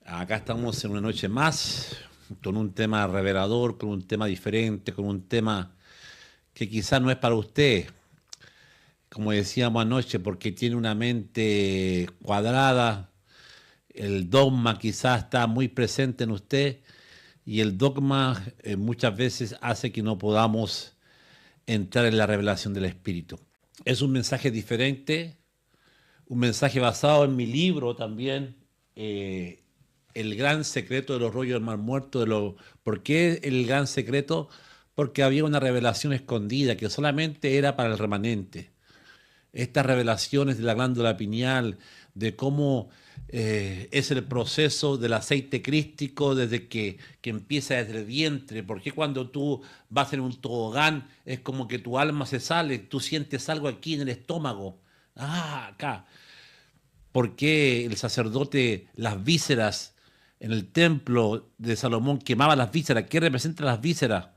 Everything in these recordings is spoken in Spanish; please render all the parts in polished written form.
Acá estamos en una noche más, con un tema revelador, con un tema diferente, con un tema que quizás no es para usted, como decíamos anoche, porque tiene una mente cuadrada, el dogma quizás está muy presente en usted y el dogma muchas veces hace que no podamos entrar en la revelación del Espíritu. Es un mensaje diferente, un mensaje basado en mi libro también, eh, El gran secreto de los rollos del mar muerto. ¿Por qué el gran secreto? Porque había una revelación escondida que solamente era para el remanente. Estas revelaciones de la glándula pineal, de cómo es el proceso del aceite crístico desde que empieza desde el vientre, porque cuando tú vas en un tobogán es como que tu alma se sale, tú sientes algo aquí en el estómago, acá. ¿Por qué el sacerdote, las vísceras en el templo de Salomón quemaba las vísceras? ¿Qué representan las vísceras?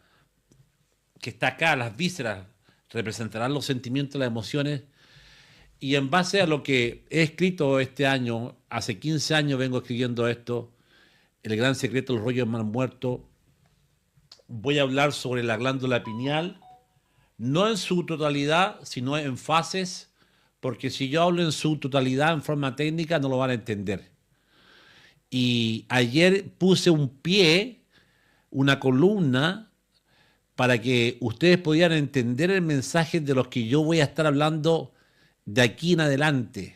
Que está acá, las vísceras representarán los sentimientos, las emociones. Y en base a lo que he escrito este año, hace 15 años vengo escribiendo esto, El gran secreto del rollo del mar muerto, voy a hablar sobre la glándula pineal, no en su totalidad, sino en fases, porque si yo hablo en su totalidad en forma técnica no lo van a entender. Y ayer puse un pie, una columna, para que ustedes pudieran entender el mensaje de los que yo voy a estar hablando de aquí en adelante.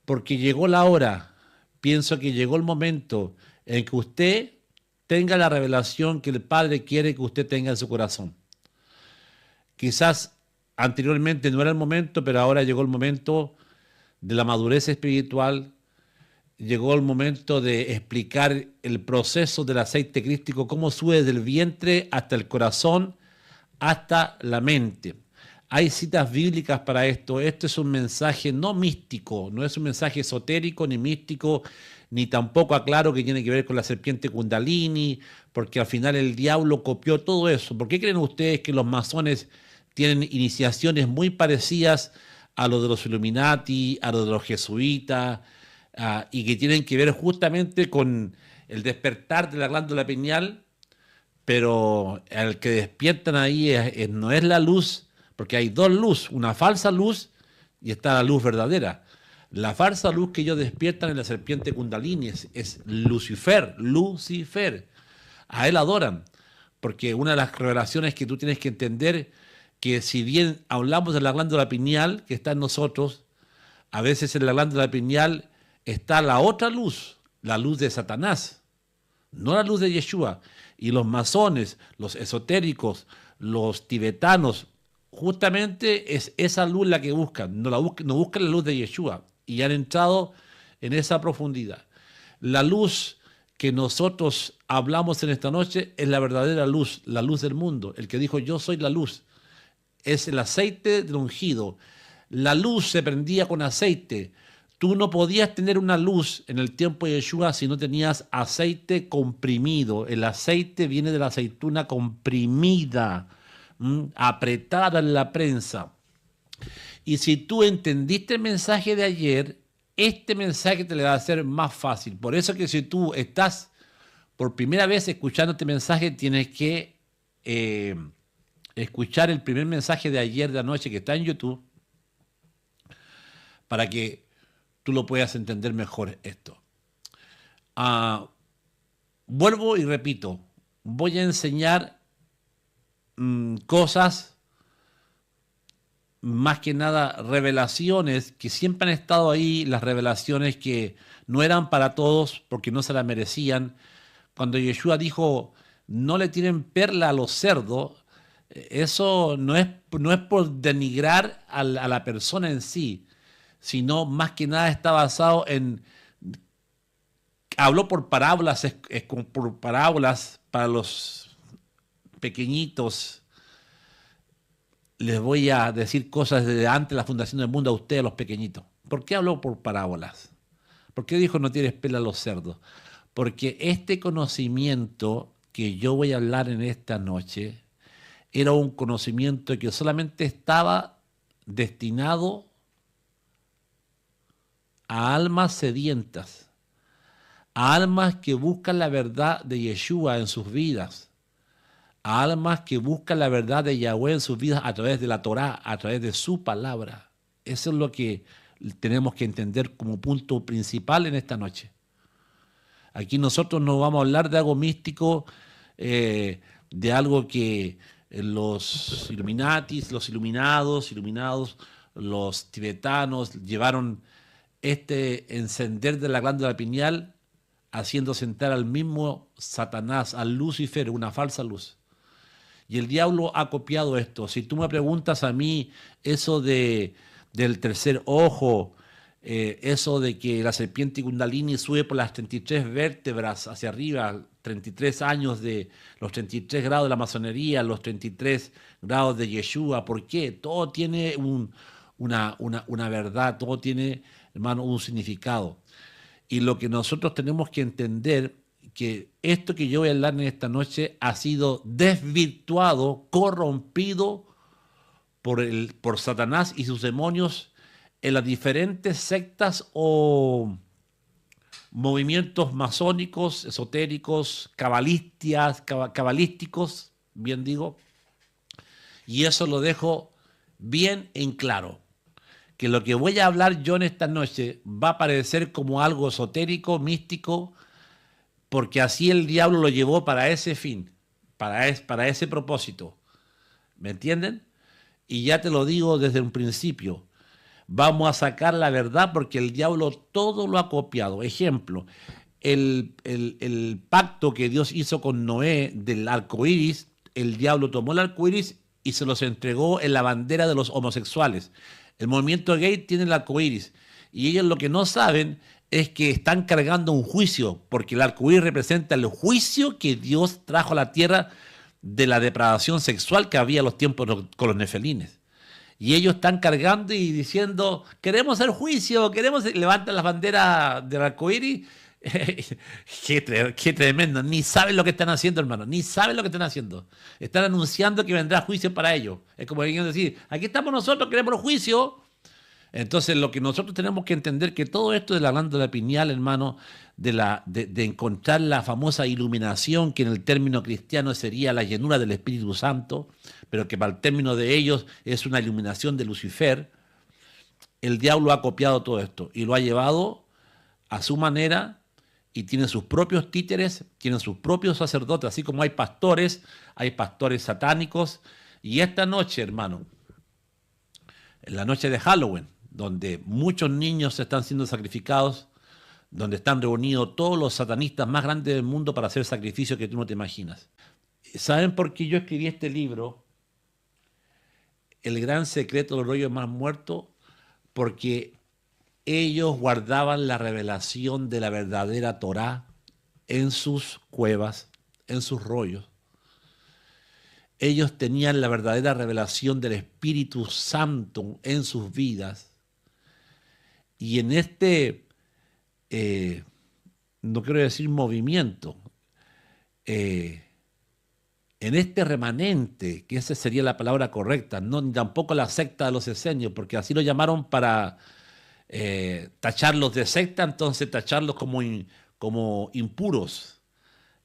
Porque llegó la hora, pienso que llegó el momento en que usted tenga la revelación que el Padre quiere que usted tenga en su corazón. Quizás anteriormente no era el momento, pero ahora llegó el momento de la madurez espiritual, llegó el momento de explicar el proceso del aceite crístico, cómo sube desde el vientre hasta el corazón, hasta la mente. Hay citas bíblicas para esto. Esto es un mensaje no místico, no es un mensaje esotérico ni místico, ni tampoco aclaro que tiene que ver con la serpiente Kundalini, porque al final el diablo copió todo eso. ¿Por qué creen ustedes que los masones tienen iniciaciones muy parecidas a lo de los Illuminati, a lo de los jesuitas, y que tienen que ver justamente con el despertar de la glándula pineal, pero el que despiertan ahí no es la luz, porque hay dos luz, una falsa luz y está la luz verdadera. La falsa luz que ellos despiertan en la serpiente Kundalini es Lucifer, Lucifer. A él adoran, porque una de las revelaciones que tú tienes que entender, que si bien hablamos de la glándula pineal que está en nosotros, a veces en la glándula pineal está la otra luz, la luz de Satanás, no la luz de Yeshua. Y los masones, los esotéricos, los tibetanos, justamente es esa luz la que buscan, no buscan la luz de Yeshua. Y han entrado en esa profundidad. La luz que nosotros hablamos en esta noche es la verdadera luz, la luz del mundo. El que dijo yo soy la luz, es el aceite del ungido. La luz se prendía con aceite. Tú no podías tener una luz en el tiempo de Yeshua si no tenías aceite comprimido. El aceite viene de la aceituna comprimida, apretada en la prensa. Y si tú entendiste el mensaje de ayer, este mensaje te le va a ser más fácil. Por eso que si tú estás por primera vez escuchando este mensaje, tienes que eh, escuchar el primer mensaje de ayer de la noche que está en YouTube para que tú lo puedas entender mejor esto. Ah, vuelvo y repito, voy a enseñar cosas, más que nada revelaciones que siempre han estado ahí, las revelaciones que no eran para todos porque no se las merecían. Cuando Yeshua dijo, no le tiren perla a los cerdos, eso no es por denigrar a la persona en sí, sino más que nada está basado en, habló por parábolas, es como por parábolas para los pequeñitos. Les voy a decir cosas desde antes de la fundación del mundo a ustedes, los pequeñitos. ¿Por qué habló por parábolas? ¿Por qué dijo no tienes pela a los cerdos? Porque este conocimiento que yo voy a hablar en esta noche era un conocimiento que solamente estaba destinado a almas sedientas, a almas que buscan la verdad de Yeshua en sus vidas, a almas que buscan la verdad de Yahweh en sus vidas a través de la Torá, a través de su palabra. Eso es lo que tenemos que entender como punto principal en esta noche. Aquí nosotros no vamos a hablar de algo místico, de algo que los Illuminatis, los iluminados, los tibetanos llevaron este encender de la glándula pineal, haciendo sentar al mismo Satanás, al Lucifer, una falsa luz. Y el diablo ha copiado esto. Si tú me preguntas a mí eso del tercer ojo, eso de que la serpiente Kundalini sube por las 33 vértebras hacia arriba, 33 años de los 33 grados de la masonería, los 33 grados de Yeshua. ¿Por qué? Todo tiene una verdad, todo tiene, hermano, un significado. Y lo que nosotros tenemos que entender, que esto que yo voy a hablar en esta noche ha sido desvirtuado, corrompido por Satanás y sus demonios en las diferentes sectas o movimientos masónicos, esotéricos, cabalísticos, bien digo, y eso lo dejo bien en claro, que lo que voy a hablar yo en esta noche va a parecer como algo esotérico, místico, porque así el diablo lo llevó para ese fin, para ese propósito, ¿me entienden? Y ya te lo digo desde un principio, vamos a sacar la verdad porque el diablo todo lo ha copiado. Ejemplo, el pacto que Dios hizo con Noé del arco iris, el diablo tomó el arco iris y se los entregó en la bandera de los homosexuales. El movimiento gay tiene el arco iris y ellos lo que no saben es que están cargando un juicio, porque el arco iris representa el juicio que Dios trajo a la tierra de la depravación sexual que había en los tiempos con los nefelines. Y ellos están cargando y diciendo, queremos el juicio, levantan las banderas del arcoíris. Qué tremendo, ni saben lo que están haciendo, hermano, ni saben lo que están haciendo. Están anunciando que vendrá juicio para ellos. Es como queriendo decir, aquí estamos nosotros, queremos el juicio. Entonces lo que nosotros tenemos que entender que todo esto de la glándula pineal, hermano, de encontrar la famosa iluminación, que en el término cristiano sería la llenura del Espíritu Santo, pero que para el término de ellos es una iluminación de Lucifer, el diablo ha copiado todo esto y lo ha llevado a su manera y tiene sus propios títeres, tiene sus propios sacerdotes, así como hay pastores satánicos. Y esta noche, hermano, en la noche de Halloween, donde muchos niños están siendo sacrificados, donde están reunidos todos los satanistas más grandes del mundo para hacer sacrificios que tú no te imaginas. ¿Saben por qué yo escribí este libro? El gran secreto de los rollos más muertos, porque ellos guardaban la revelación de la verdadera Torá en sus cuevas, en sus rollos. Ellos tenían la verdadera revelación del Espíritu Santo en sus vidas. Y en este, no quiero decir movimiento, en este remanente, que esa sería la palabra correcta, no ni tampoco la secta de los esenios, porque así lo llamaron para tacharlos de secta, entonces tacharlos como impuros.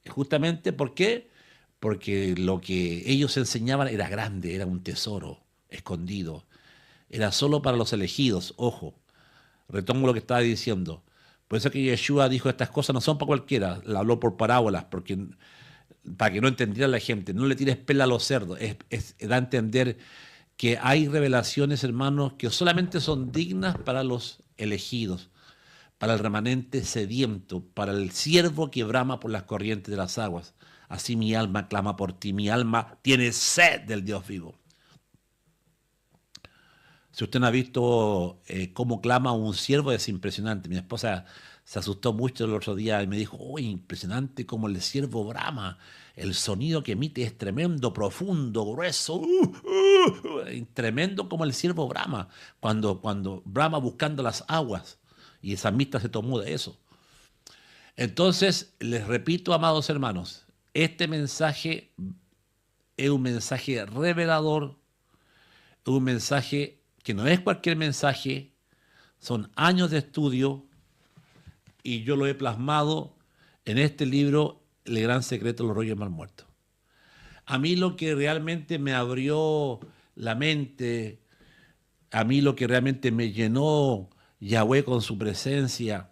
Justamente, ¿por qué? Porque lo que ellos enseñaban era grande, era un tesoro escondido, era solo para los elegidos. Ojo, retomo lo que estaba diciendo. Por eso que Yeshua dijo, estas cosas no son para cualquiera, la habló por parábolas, porque para que no entendiera la gente, no le tires pela a los cerdos, da a entender que hay revelaciones, hermanos, que solamente son dignas para los elegidos, para el remanente sediento, para el siervo que brama por las corrientes de las aguas. Así mi alma clama por ti, mi alma tiene sed del Dios vivo. Si usted no ha visto cómo clama un siervo, es impresionante. Mi esposa se asustó mucho el otro día y me dijo, oh, impresionante cómo el siervo brama. El sonido que emite es tremendo, profundo, grueso. Tremendo como el siervo brama cuando brama buscando las aguas. Y esa amistad se tomó de eso. Entonces, les repito, amados hermanos, este mensaje es un mensaje revelador, es un mensaje que no es cualquier mensaje, son años de estudio y yo lo he plasmado en este libro, El gran secreto de los rollos del mar muerto. A mí lo que realmente me abrió la mente, a mí lo que realmente me llenó Yahweh con su presencia,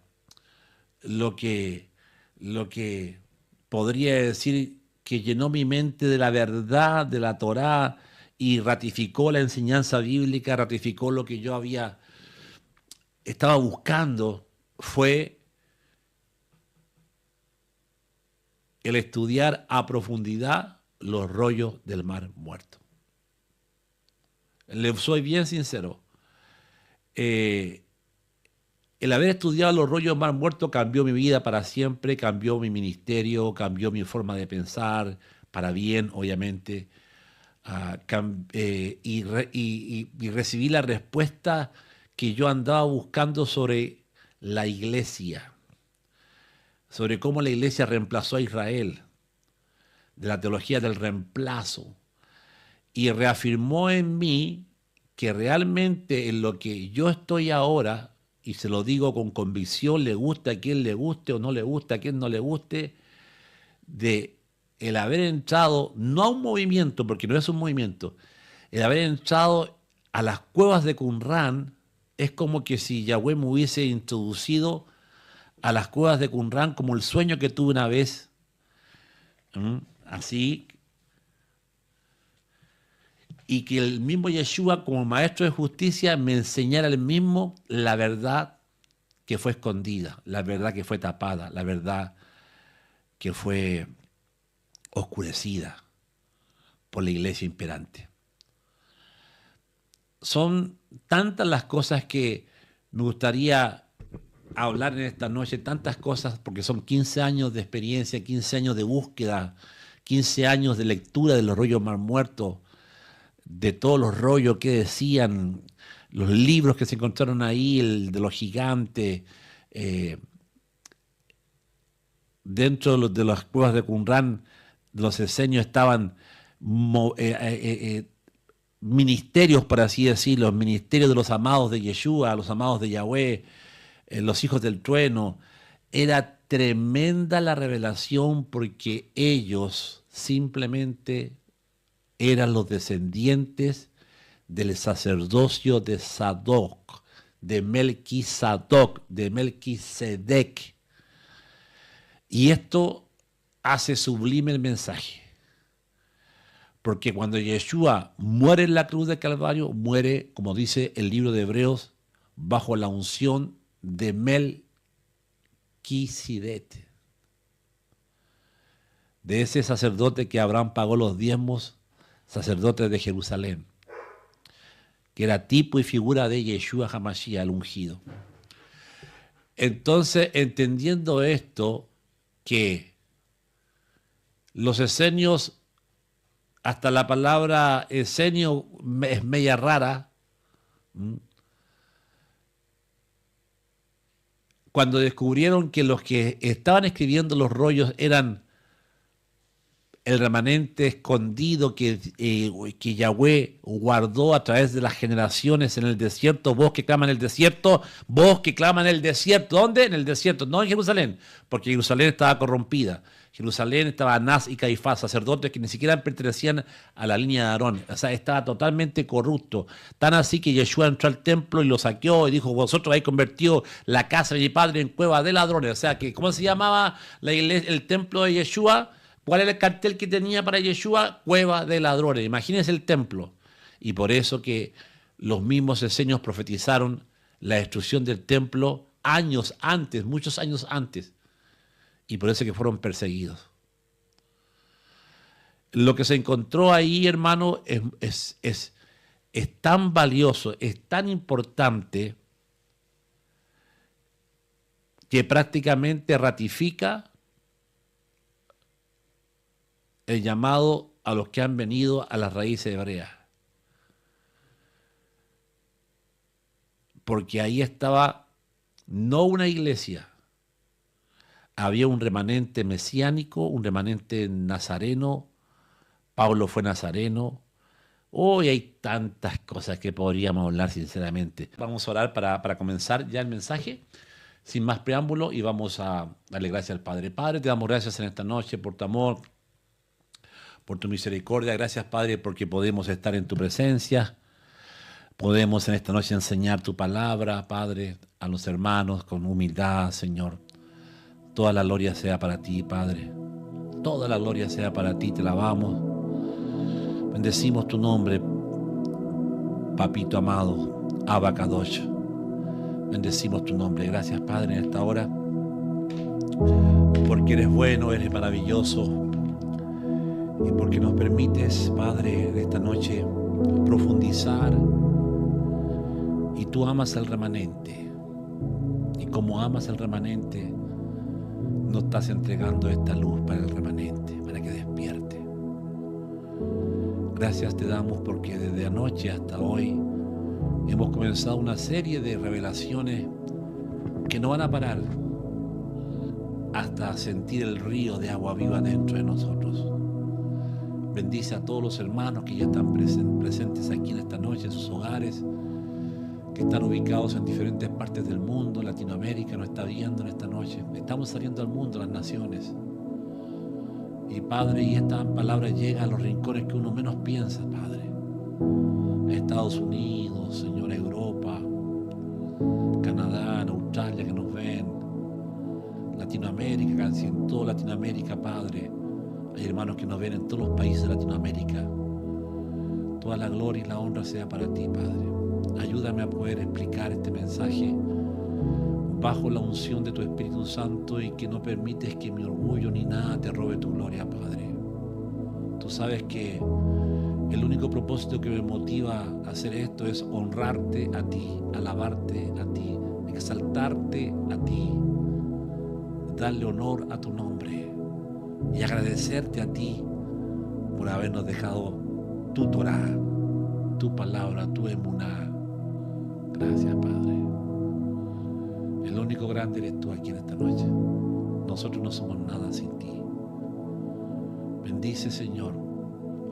lo que, lo que podría decir que llenó mi mente de la verdad de la Torá y ratificó la enseñanza bíblica, ratificó lo que yo estaba buscando, fue el estudiar a profundidad los rollos del mar muerto. Le soy bien sincero. Eh, el haber estudiado los rollos del mar muerto cambió mi vida para siempre, cambió mi ministerio, cambió mi forma de pensar, para bien, obviamente. Y recibí la respuesta que yo andaba buscando sobre la iglesia, sobre cómo la iglesia reemplazó a Israel, de la teología del reemplazo, y reafirmó en mí que realmente en lo que yo estoy ahora, y se lo digo con convicción, le guste a quien le guste o no le guste a quien no le guste, de el haber entrado, no a un movimiento, porque no es un movimiento, el haber entrado a las cuevas de Qumran, es como que si Yahweh me hubiese introducido a las cuevas de Qumran como el sueño que tuve una vez, así, y que el mismo Yeshua como maestro de justicia me enseñara el mismo la verdad que fue escondida, la verdad que fue tapada, la verdad que fue oscurecida por la iglesia imperante. Son tantas las cosas que me gustaría hablar en esta noche, tantas cosas, porque son 15 años de experiencia, 15 años de búsqueda, 15 años de lectura de los rollos mar muertos, de todos los rollos que decían, los libros que se encontraron ahí, el de los gigantes, dentro de las cuevas de Qumran, los esenios estaban ministerios, por así decirlo, ministerios de los amados de Yeshua, los amados de Yahweh, los hijos del trueno. Era tremenda la revelación porque ellos simplemente eran los descendientes del sacerdocio de Sadoc, de Melquisadoc, de Melquisedec. Y esto hace sublime el mensaje. Porque cuando Yeshua muere en la cruz del Calvario, muere, como dice el libro de Hebreos, bajo la unción de Melquisedec, de ese sacerdote que Abraham pagó los diezmos, sacerdote de Jerusalén, que era tipo y figura de Yeshua HaMashiach, el ungido. Entonces, entendiendo esto, que los esenios, hasta la palabra esenio es media rara, cuando descubrieron que los que estaban escribiendo los rollos eran el remanente escondido que Yahweh guardó a través de las generaciones en el desierto, voz que clama en el desierto, voz que clama en el desierto. ¿Dónde? En el desierto, no en Jerusalén, porque Jerusalén estaba corrompida. Jerusalén estaba Anás y Caifás, sacerdotes que ni siquiera pertenecían a la línea de Aarón. O sea, estaba totalmente corrupto. Tan así que Yeshua entró al templo y lo saqueó y dijo, vosotros habéis convertido la casa de mi padre en cueva de ladrones. O sea, que ¿cómo se llamaba la iglesia, el templo de Yeshua? ¿Cuál era el cartel que tenía para Yeshua? Cueva de ladrones. Imagínense el templo. Y por eso que los mismos esenios profetizaron la destrucción del templo años antes, muchos años antes. Y por eso que fueron perseguidos. Lo que se encontró ahí, hermano, es tan valioso, es tan importante, que prácticamente ratifica el llamado a los que han venido a las raíces hebreas. Porque ahí estaba no una iglesia, había un remanente mesiánico, un remanente nazareno. Pablo fue nazareno. Hoy hay tantas cosas que podríamos hablar sinceramente. Vamos a orar para comenzar ya el mensaje. Sin más preámbulo, y vamos a darle gracias al Padre. Padre, te damos gracias en esta noche por tu amor, por tu misericordia. Gracias, Padre, porque podemos estar en tu presencia. Podemos en esta noche enseñar tu palabra, Padre, a los hermanos con humildad, Señor. Toda la gloria sea para ti, Padre. Toda la gloria sea para ti, te alabamos. Bendecimos tu nombre, Papito amado, Abba Kadosh. Bendecimos tu nombre. Gracias, Padre, en esta hora, porque eres bueno, eres maravilloso, y porque nos permites, Padre, en esta noche profundizar. Y tú amas al remanente, y como amas al remanente, nos estás entregando esta luz para el remanente, para que despierte. Gracias te damos porque desde anoche hasta hoy hemos comenzado una serie de revelaciones que no van a parar hasta sentir el río de agua viva dentro de nosotros. Bendice a todos los hermanos que ya están presentes aquí en esta noche, en sus hogares, que están ubicados en diferentes partes del mundo. Latinoamérica nos está viendo en esta noche. Estamos saliendo al mundo, a las naciones. Y Padre, y esta palabra llega a los rincones que uno menos piensa, Padre. A Estados Unidos, Señor, a Europa, Canadá, en Australia que nos ven, Latinoamérica, casi en toda Latinoamérica, Padre. Hay hermanos que nos ven en todos los países de Latinoamérica. Toda la gloria y la honra sea para ti, Padre. Ayúdame a poder explicar este mensaje bajo la unción de tu Espíritu Santo, y que no permites que mi orgullo ni nada te robe tu gloria, Padre. Tú sabes que el único propósito que me motiva a hacer esto es honrarte a ti, alabarte a ti, exaltarte a ti, darle honor a tu nombre y agradecerte a ti por habernos dejado tu Torá, tu palabra, tu emuná. Gracias, Padre. El único grande eres tú aquí en esta noche. Nosotros no somos nada sin ti. Bendice, Señor,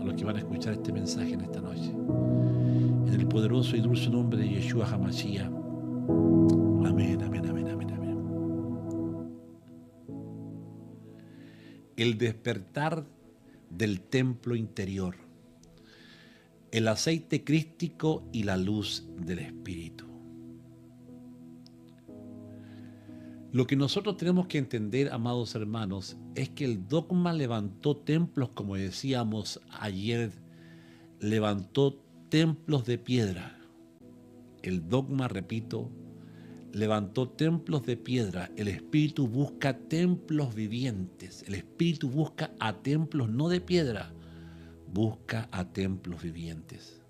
a los que van a escuchar este mensaje en esta noche. En el poderoso y dulce nombre de Yeshua HaMashiach. Amén, amén, amén, amén, amén. El despertar del templo interior, el aceite crístico y la luz del Espíritu. Lo que nosotros tenemos que entender, amados hermanos, es que el dogma levantó templos, como decíamos ayer, levantó templos de piedra. El dogma, repito, levantó templos de piedra. El Espíritu busca templos vivientes. El Espíritu busca a templos no de piedra, busca a templos vivientes.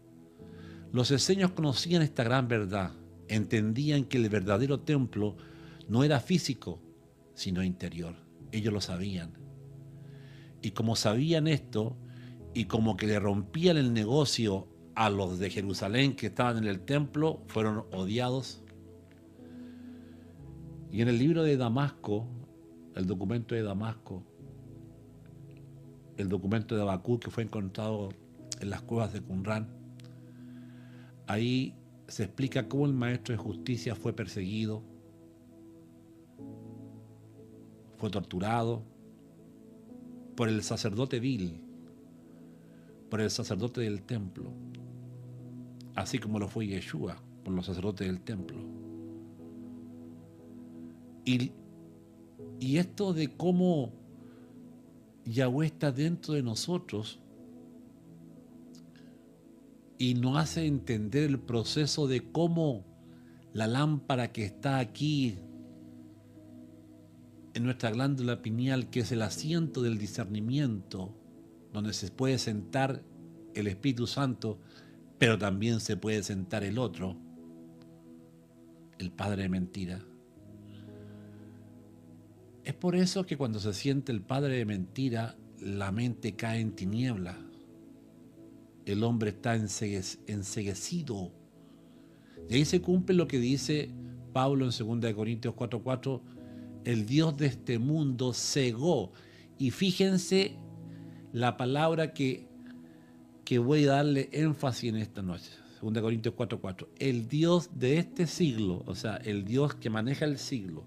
Los esenios conocían esta gran verdad. Entendían que el verdadero templo no era físico, sino interior. Ellos lo sabían. Y como sabían esto, y como que le rompían el negocio a los de Jerusalén que estaban en el templo, fueron odiados. Y en el libro de Damasco, el documento de Damasco, el documento de Habacuc que fue encontrado en las cuevas de Qumran, ahí se explica cómo el maestro de justicia fue perseguido, fue torturado por el sacerdote vil, por el sacerdote del templo, así como lo fue Yeshua por los sacerdotes del templo. Y esto de cómo Yahweh está dentro de nosotros y nos hace entender el proceso de cómo la lámpara que está aquí en nuestra glándula pineal, que es el asiento del discernimiento, donde se puede sentar el Espíritu Santo, pero también se puede sentar el otro, el padre de mentira. Es por eso que cuando se siente el padre de mentira, la mente cae en tiniebla. El hombre está enceguecido. Y ahí se cumple lo que dice Pablo en 2 Corintios 4:4, el Dios de este mundo cegó. Y fíjense la palabra que voy a darle énfasis en esta noche. 2 Corintios 4:4. El Dios de este siglo, o sea, el Dios que maneja el siglo,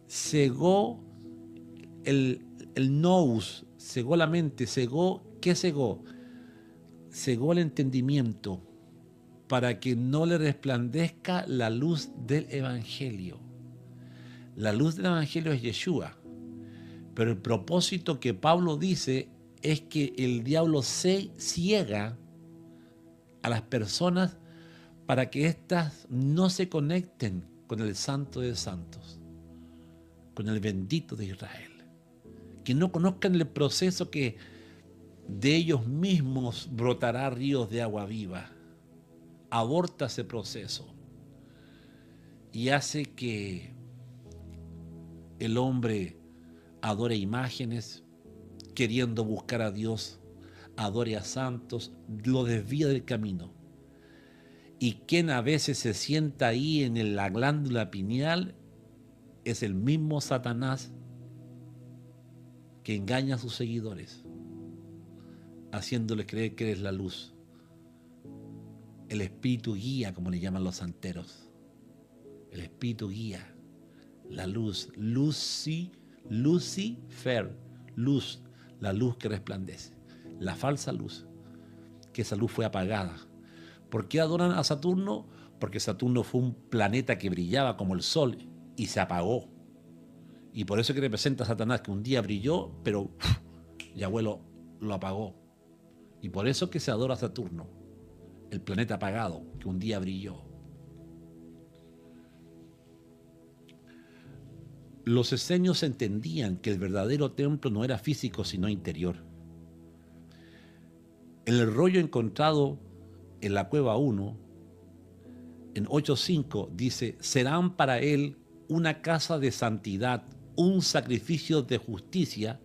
cegó el nous, cegó la mente, ¿qué cegó? Cegó el entendimiento para que no le resplandezca la luz del Evangelio. La luz del Evangelio es Yeshua, pero el propósito que Pablo dice es que el diablo se ciega a las personas para que éstas no se conecten con el Santo de Santos, con el bendito de Israel, que no conozcan el proceso que de ellos mismos brotará ríos de agua viva. Aborta ese proceso y hace que el hombre adore imágenes, queriendo buscar a Dios, adore a santos, lo desvía del camino. Y quien a veces se sienta ahí en la glándula pineal es el mismo Satanás que engaña a sus seguidores, haciéndoles creer que eres la luz. El espíritu guía, como le llaman los santeros. El espíritu guía, la luz, Lucifer, luz, la luz que resplandece. La falsa luz, que esa luz fue apagada. ¿Por qué adoran a Saturno? Porque Saturno fue un planeta que brillaba como el sol y se apagó. Y por eso que representa a Satanás, que un día brilló, pero Yahweh lo apagó. Y por eso que se adora a Saturno, el planeta apagado, que un día brilló. Los esenios entendían que el verdadero templo no era físico, sino interior. En el rollo encontrado en la cueva 1, en 8:5, dice: serán para él una casa de santidad, un sacrificio de justicia,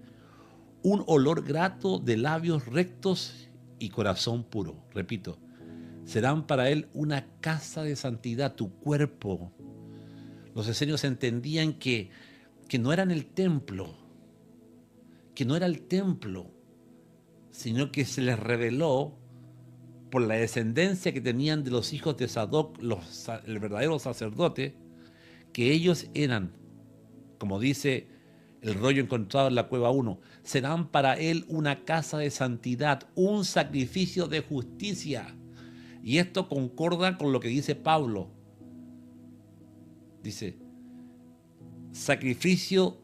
un olor grato de labios rectos y corazón puro. Repito, serán para él una casa de santidad, tu cuerpo. Los esenios entendían que no eran el templo, que no era el templo, sino que se les reveló por la descendencia que tenían de los hijos de Sadoc, el verdadero sacerdote, que ellos eran, como dice el rollo encontrado en la cueva 1, serán para él una casa de santidad, un sacrificio de justicia. Y esto concorda con lo que dice Pablo. Dice, sacrificio,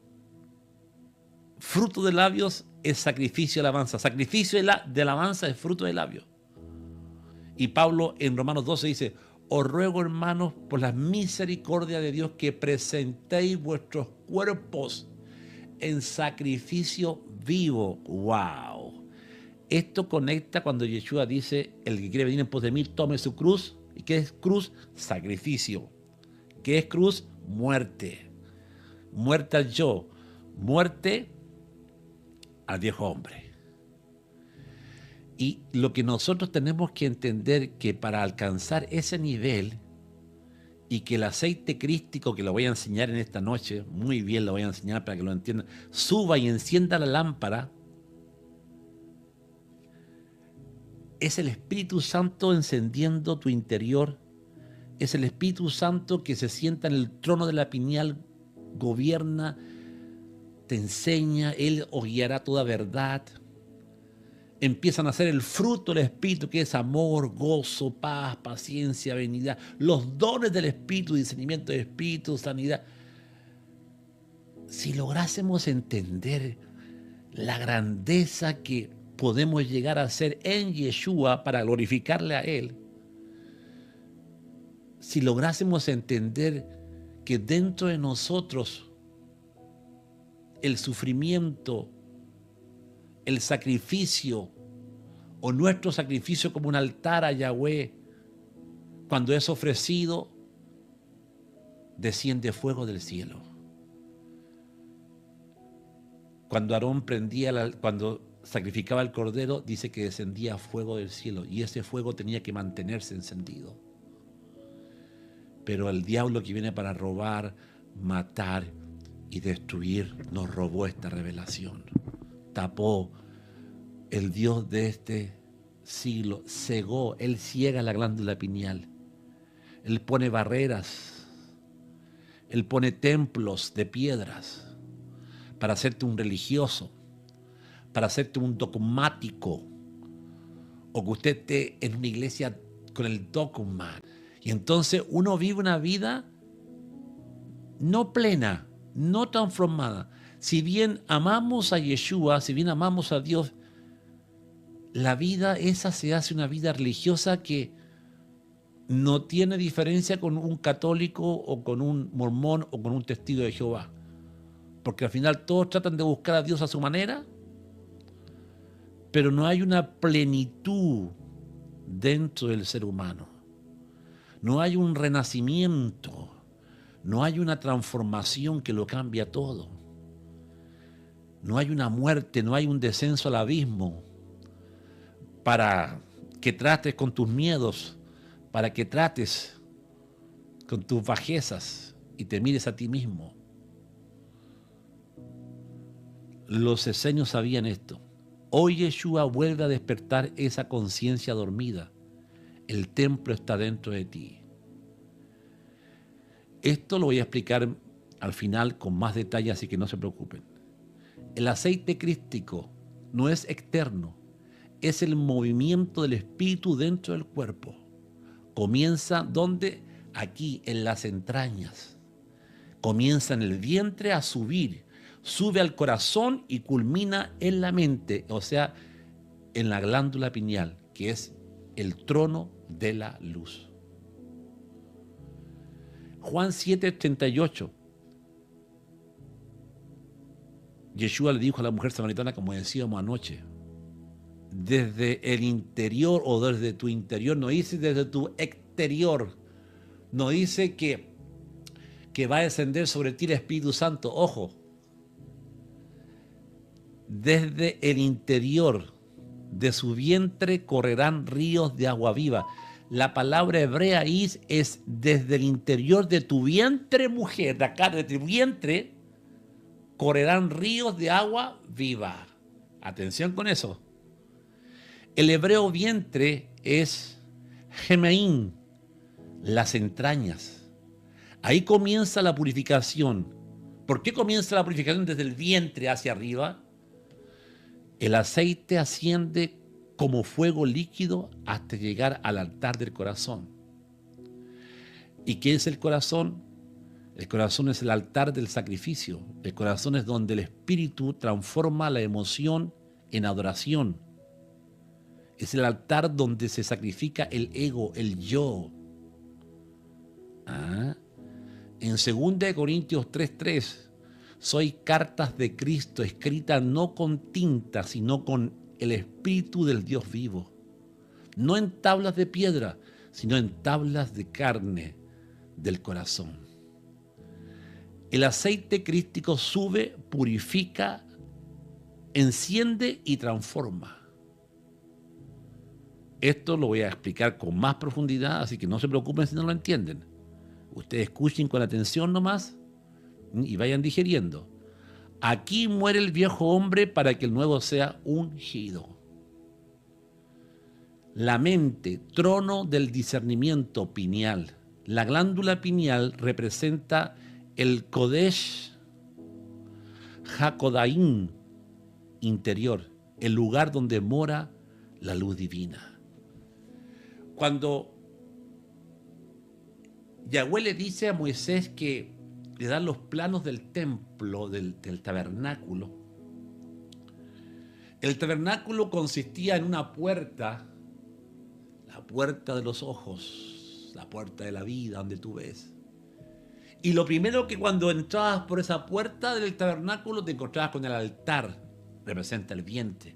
fruto de labios es sacrificio de alabanza. Sacrificio de alabanza es fruto de labios. Y Pablo en Romanos 12 dice: os ruego, hermanos, por la misericordia de Dios, que presentéis vuestros cuerpos en sacrificio vivo. ¡Wow! Esto conecta cuando Yeshua dice: el que quiere venir en pos de mí, tome su cruz. ¿Y qué es cruz? Sacrificio. ¿Qué es cruz? Muerte. Muerte al yo. Muerte al viejo hombre. Y lo que nosotros tenemos que entender, que para alcanzar ese nivel, y que el aceite crístico, que lo voy a enseñar en esta noche, muy bien lo voy a enseñar para que lo entiendan, suba y encienda la lámpara, es el Espíritu Santo encendiendo tu interior, es el Espíritu Santo que se sienta en el trono de la pineal, gobierna, te enseña, Él os guiará toda verdad. Empiezan a ser el fruto del Espíritu, que es amor, gozo, paz, paciencia, benignidad, los dones del Espíritu, discernimiento del Espíritu, sanidad. Si lográsemos entender la grandeza que podemos llegar a ser en Yeshua para glorificarle a Él, si lográsemos entender que dentro de nosotros el sufrimiento, el sacrificio o nuestro sacrificio como un altar a Yahweh, cuando es ofrecido, desciende fuego del cielo. Cuando Aarón cuando sacrificaba el cordero, dice que descendía fuego del cielo, y ese fuego tenía que mantenerse encendido. Pero el diablo, que viene para robar, matar y destruir, nos robó esta revelación. Tapó el Dios de este siglos cegó, Él ciega la glándula pineal. Él pone barreras, Él pone templos de piedras para hacerte un religioso, para hacerte un dogmático, o que usted esté en una iglesia con el dogma. Y entonces uno vive una vida no plena, no transformada. Si bien amamos a Yeshua, si bien amamos a Dios, la vida esa se hace una vida religiosa que no tiene diferencia con un católico o con un mormón o con un testigo de Jehová. Porque al final todos tratan de buscar a Dios a su manera, pero no hay una plenitud dentro del ser humano. No hay un renacimiento, no hay una transformación que lo cambia todo. No hay una muerte, no hay un descenso al abismo para que trates con tus miedos, para que trates con tus bajezas y te mires a ti mismo. Los esenios sabían esto. Hoy Yeshua vuelve a despertar esa conciencia dormida. El templo está dentro de ti. Esto lo voy a explicar al final con más detalle, así que no se preocupen. El aceite crístico no es externo, es el movimiento del espíritu dentro del cuerpo. Comienza ¿dónde? Aquí, en las entrañas. Comienza en el vientre a subir, sube al corazón y culmina en la mente, o sea, en la glándula pineal, que es el trono de la luz. Juan 7:38. Yeshua le dijo a la mujer samaritana, como decíamos anoche, desde el interior o desde tu interior, no dice desde tu exterior, no dice que va a descender sobre ti el Espíritu Santo, ojo, desde el interior de su vientre correrán ríos de agua viva. La palabra hebrea es desde el interior de tu vientre, mujer, de acá, de tu vientre, correrán ríos de agua viva. Atención con eso. El hebreo vientre es gemeín, las entrañas. Ahí comienza la purificación. ¿Por qué comienza la purificación desde el vientre hacia arriba? El aceite asciende como fuego líquido hasta llegar al altar del corazón. ¿Y qué es el corazón? El corazón es el altar del sacrificio. El corazón es donde el espíritu transforma la emoción en adoración. Es el altar donde se sacrifica el ego, el yo. En 2 Corintios 3:3, soy cartas de Cristo escritas no con tinta, sino con el Espíritu del Dios vivo. No en tablas de piedra, sino en tablas de carne del corazón. El aceite crístico sube, purifica, enciende y transforma. Esto lo voy a explicar con más profundidad, así que no se preocupen si no lo entienden. Ustedes escuchen con atención nomás y vayan digeriendo. Aquí muere el viejo hombre para que el nuevo sea ungido. La mente, trono del discernimiento pineal. La glándula pineal representa el Kodesh HaKodaim interior, el lugar donde mora la luz divina. Cuando Yahweh le dice a Moisés que le dan los planos del templo, del tabernáculo, el tabernáculo consistía en una puerta, la puerta de los ojos, la puerta de la vida, donde tú ves. Y lo primero que cuando entrabas por esa puerta del tabernáculo te encontrabas con el altar, representa el vientre,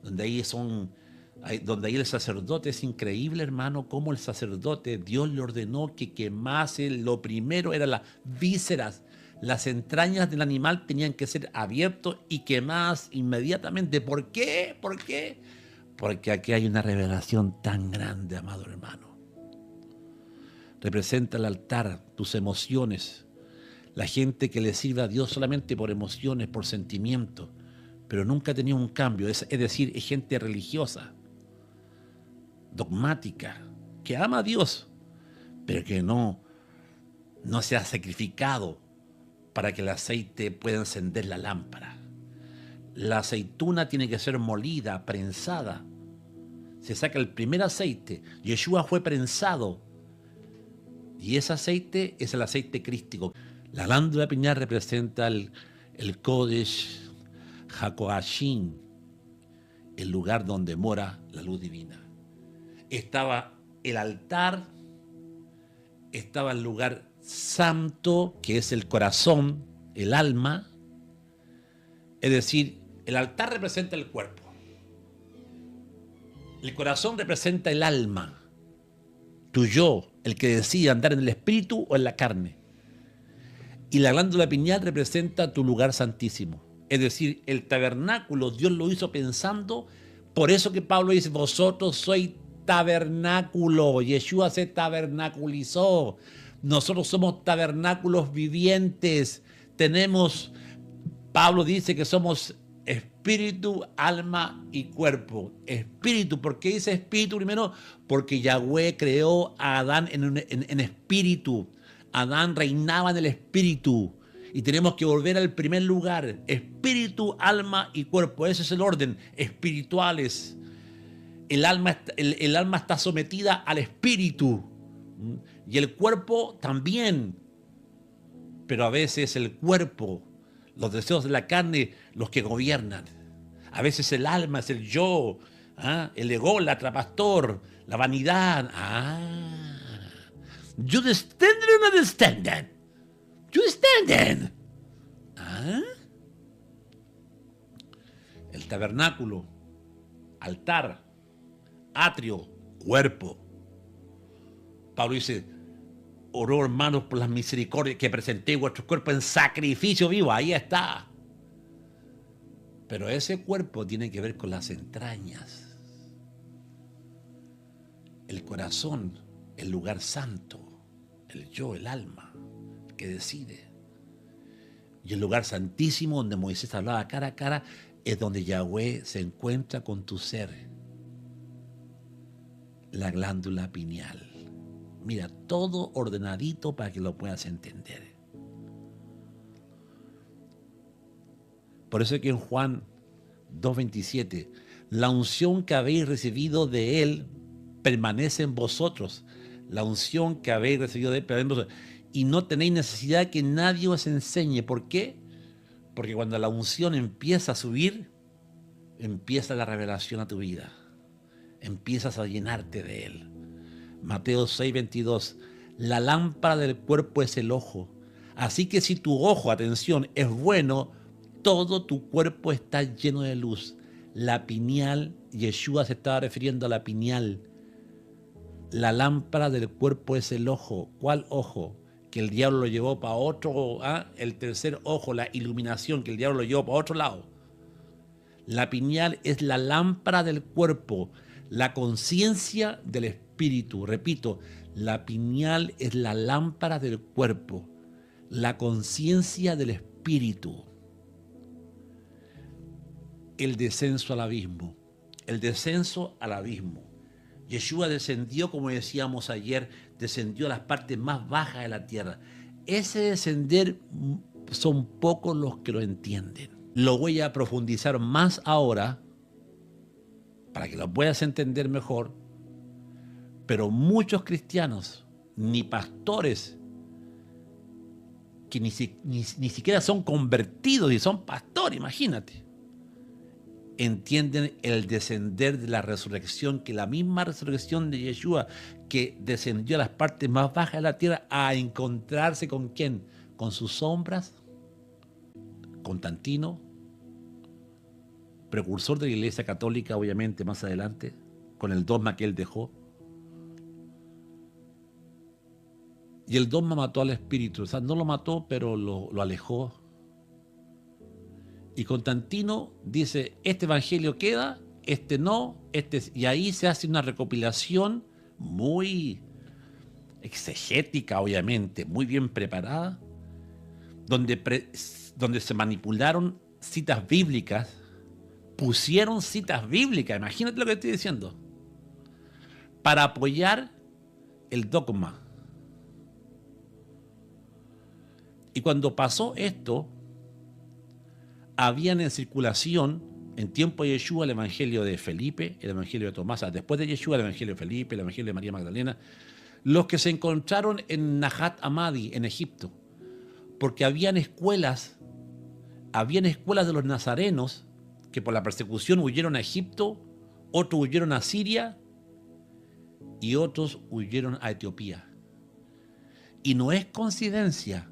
donde ahí el sacerdote, es increíble, hermano, cómo el sacerdote, Dios le ordenó que quemase, lo primero eran las vísceras, las entrañas del animal tenían que ser abiertas y quemadas inmediatamente. ¿Por qué? ¿Por qué? Porque aquí hay una revelación tan grande, amado hermano. Representa el altar, tus emociones, la gente que le sirve a Dios solamente por emociones, por sentimientos, pero nunca ha tenido un cambio, es decir, es gente religiosa. dogmática, que ama a Dios, pero que no se ha sacrificado para que el aceite pueda encender la lámpara. La aceituna tiene que ser molida, prensada. Se saca el primer aceite. Yeshua fue prensado. Y ese aceite es el aceite crístico. La glándula pineal representa el Kodesh HaKodashim, el lugar donde mora la luz divina. Estaba el altar, estaba el lugar santo, que es el corazón, el alma. Es decir, el altar representa el cuerpo. El corazón representa el alma, tu yo, el que decide andar en el espíritu o en la carne. Y la glándula pineal representa tu lugar santísimo. Es decir, el tabernáculo Dios lo hizo pensando, por eso que Pablo dice, vosotros sois tabernáculo. Yeshua se tabernaculizó. Nosotros somos tabernáculos vivientes. Pablo dice que somos espíritu, alma y cuerpo. Espíritu, ¿por qué dice espíritu primero? Porque Yahweh creó a Adán en espíritu. Adán reinaba en el espíritu. Y tenemos que volver al primer lugar. Espíritu, alma y cuerpo. Ese es el orden. Espirituales. El alma está sometida al espíritu. Y el cuerpo también. Pero a veces el cuerpo, los deseos de la carne, los que gobiernan. A veces el alma es el yo, el ególatra, pastor, la vanidad. You understand? You understand? El tabernáculo, altar, atrio, cuerpo. Pablo dice, oró hermanos por las misericordias que presenté vuestros cuerpos en sacrificio vivo. Ahí está. Pero ese cuerpo tiene que ver con las entrañas, el corazón, el lugar santo, el yo, el alma, que decide. Y el lugar santísimo donde Moisés hablaba cara a cara es donde Yahweh se encuentra con tu ser, la glándula pineal. Mira, todo ordenadito para que lo puedas entender. Por eso es que en Juan 2:27, la unción que habéis recibido de Él permanece en vosotros. La unción que habéis recibido de Él permanece en vosotros. Y no tenéis necesidad que nadie os enseñe. ¿Por qué? Porque cuando la unción empieza a subir, empieza la revelación a tu vida. Empiezas a llenarte de Él. Mateo 6:22, la lámpara del cuerpo es el ojo. Así que si tu ojo, atención, es bueno, todo tu cuerpo está lleno de luz. La pineal, Yeshua se estaba refiriendo a la pineal. La lámpara del cuerpo es el ojo. ¿Cuál ojo? Que el diablo lo llevó para otro, el tercer ojo, la iluminación, que el diablo lo llevó para otro lado. La pineal es la lámpara del cuerpo, la conciencia del espíritu. Repito, la pineal es la lámpara del cuerpo, la conciencia del espíritu. El descenso al abismo. El descenso al abismo. Yeshua descendió, como decíamos ayer, descendió a las partes más bajas de la tierra. Ese descender son pocos los que lo entienden. Lo voy a profundizar más ahora para que lo puedas entender mejor. Pero muchos cristianos, ni pastores, que ni siquiera son convertidos y son pastores, imagínate, entienden el descender de la resurrección, que la misma resurrección de Yeshua, que descendió a las partes más bajas de la tierra a encontrarse con ¿quién? Con sus sombras, Constantino, precursor de la Iglesia Católica, obviamente, más adelante, con el dogma que él dejó. Y el dogma mató al espíritu, o sea, no lo mató, pero lo alejó. Y Constantino dice, este evangelio queda, este no, y ahí se hace una recopilación muy exegética, obviamente, muy bien preparada, donde se manipularon citas bíblicas, pusieron citas bíblicas, imagínate lo que estoy diciendo. para apoyar el dogma. Y cuando pasó esto, habían en circulación, en tiempo de Yeshua, el evangelio de Felipe, el evangelio de Tomás, después de Yeshua, el evangelio de Felipe, el evangelio de María Magdalena, los que se encontraron en Nahat Amadi, en Egipto, porque habían escuelas de los nazarenos que por la persecución huyeron a Egipto, otros huyeron a Siria y otros huyeron a Etiopía. Y no es coincidencia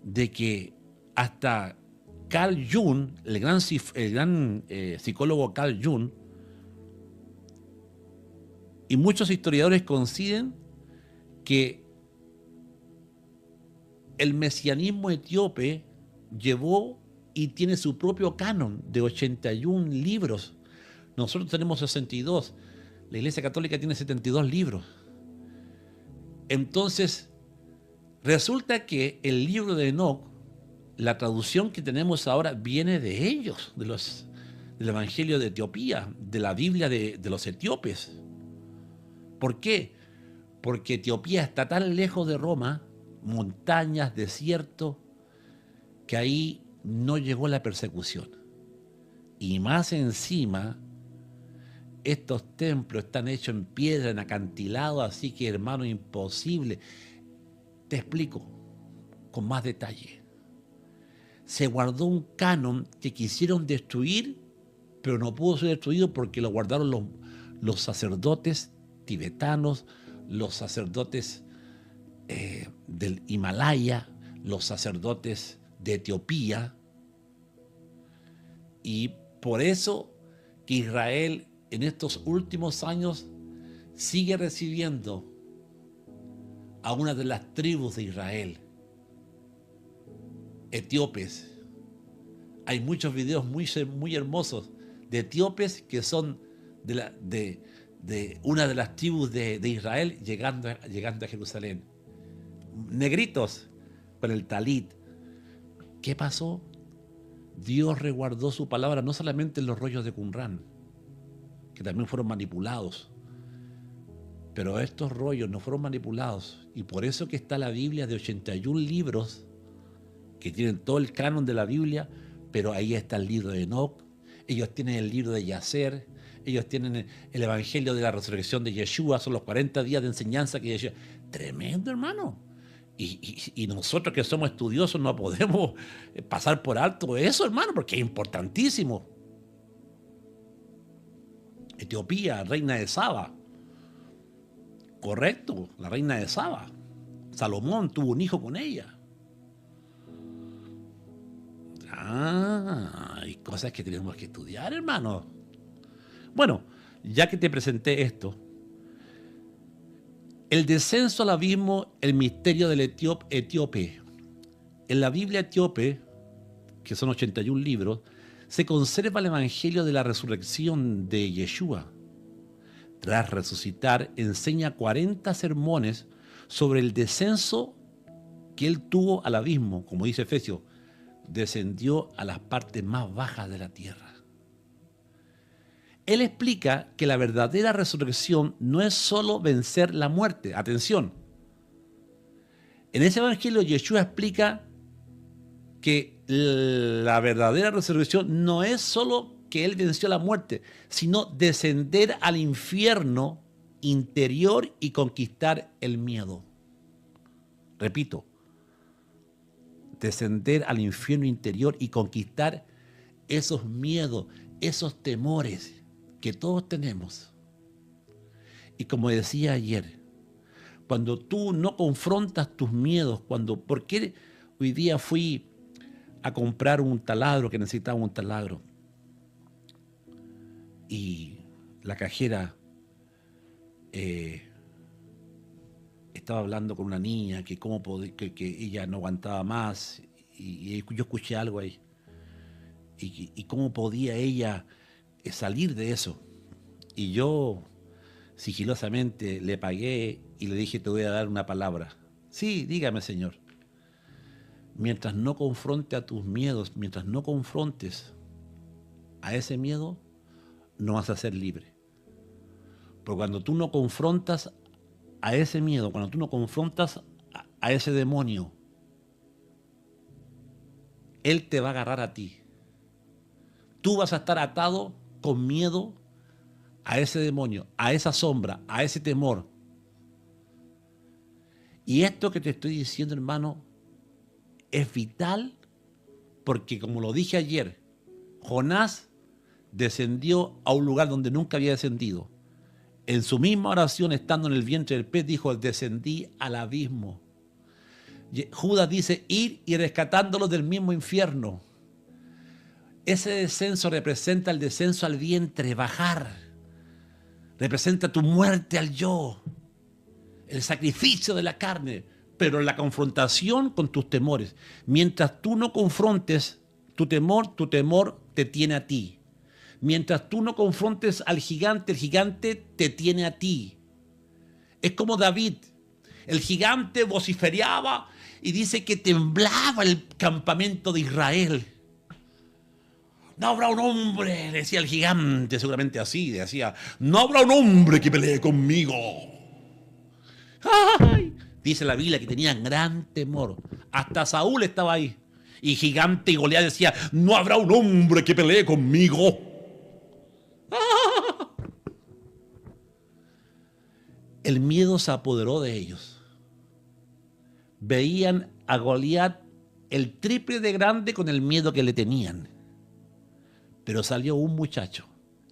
de que hasta Carl Jung, el gran psicólogo Carl Jung, y muchos historiadores coinciden que el mesianismo etíope llevó y tiene su propio canon de 81 libros. Nosotros tenemos 62. La Iglesia Católica tiene 72 libros. Entonces, resulta que el libro de Enoc, la traducción que tenemos ahora, viene de ellos, del Evangelio de Etiopía, de la Biblia de los etíopes. ¿Por qué? Porque Etiopía está tan lejos de Roma, montañas, desierto, que ahí no llegó la persecución. Y más encima, estos templos están hechos en piedra, en acantilado, así que, hermano, imposible. Te explico con más detalle. Se guardó un canon que quisieron destruir, pero no pudo ser destruido porque lo guardaron los sacerdotes tibetanos, los sacerdotes del Himalaya, los sacerdotes de Etiopía. Y por eso que Israel en estos últimos años sigue recibiendo a una de las tribus de Israel, etíopes. Hay muchos videos muy hermosos de etíopes que son de una de las tribus de Israel llegando a Jerusalén. Negritos con el talit. ¿Qué pasó? Dios resguardó su palabra no solamente en los rollos de Qumrán, que también fueron manipulados, pero estos rollos no fueron manipulados, y por eso que está la Biblia de 81 libros que tienen todo el canon de la Biblia, pero ahí está el libro de Enoc, ellos tienen el libro de Yacer, ellos tienen el evangelio de la resurrección de Yeshua, son los 40 días de enseñanza que Yeshua. Tremendo, hermano. Y nosotros que somos estudiosos no podemos pasar por alto eso, hermano, porque es importantísimo. Etiopía, reina de Saba. Correcto, la reina de Saba. Salomón tuvo un hijo con ella. Hay cosas que tenemos que estudiar, hermano. Bueno, ya que te presenté esto, el descenso al abismo, el misterio del etíope. En la Biblia etíope, que son 81 libros, se conserva el evangelio de la resurrección de Yeshua. Tras resucitar, enseña 40 sermones sobre el descenso que él tuvo al abismo, como dice Efesios, descendió a las partes más bajas de la tierra. Él explica que la verdadera resurrección no es solo vencer la muerte. Atención. En ese evangelio Yeshua explica que la verdadera resurrección no es solo que él venció la muerte, sino descender al infierno interior y conquistar el miedo. Repito, descender al infierno interior y conquistar esos miedos, esos temores que todos tenemos. Y como decía ayer, cuando tú no confrontas tus miedos, ¿por qué hoy día fui a comprar un taladro, que necesitaba un taladro? Y la cajera estaba hablando con una niña que ella no aguantaba más, y yo escuché algo ahí. Y cómo podía ella salir de eso. Y yo sigilosamente le pagué y le dije: te voy a dar una palabra. Sí, dígame, Señor. Mientras no confronte a tus miedos, mientras no confrontes a ese miedo, no vas a ser libre. Pero cuando tú no confrontas a ese miedo, cuando tú no confrontas a ese demonio, él te va a agarrar a ti. Tú vas a estar atado con miedo a ese demonio, a esa sombra, a ese temor. Y esto que te estoy diciendo, hermano, es vital porque, como lo dije ayer, Jonás descendió a un lugar donde nunca había descendido. En su misma oración, estando en el vientre del pez, dijo: descendí al abismo. Judas dice: ir y rescatándolos del mismo infierno. Ese descenso representa el descenso al vientre, bajar. Representa tu muerte al yo, el sacrificio de la carne, pero la confrontación con tus temores. Mientras tú no confrontes tu temor te tiene a ti. Mientras tú no confrontes al gigante, el gigante te tiene a ti. Es como David. El gigante vociferaba y dice que temblaba el campamento de Israel. No habrá un hombre, decía el gigante, seguramente así, decía, no habrá un hombre que pelee conmigo. ¡Ay! Dice la Biblia que tenían gran temor. Hasta Saúl estaba ahí. Y gigante y Goliat decía, no habrá un hombre que pelee conmigo. ¡Ah! El miedo se apoderó de ellos. Veían a Goliat el triple de grande con el miedo que le tenían. Pero salió un muchacho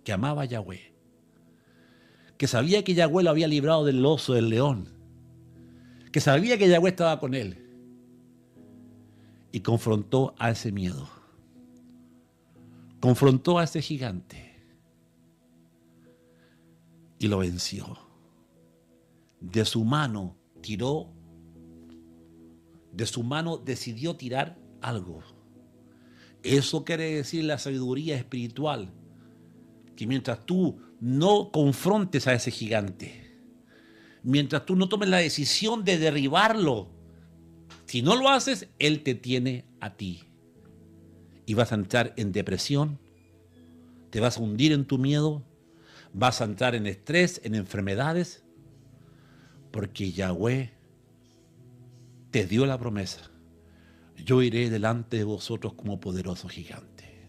que amaba a Yahweh, que sabía que Yahweh lo había librado del oso, del león, que sabía que Yahweh estaba con él, y confrontó a ese miedo, confrontó a ese gigante y lo venció. De su mano tiró, de su mano decidió tirar algo. Eso quiere decir la sabiduría espiritual, que mientras tú no confrontes a ese gigante, mientras tú no tomes la decisión de derribarlo, si no lo haces, él te tiene a ti. Y vas a entrar en depresión, te vas a hundir en tu miedo, vas a entrar en estrés, en enfermedades, porque Yahweh te dio la promesa. Yo iré delante de vosotros como poderoso gigante.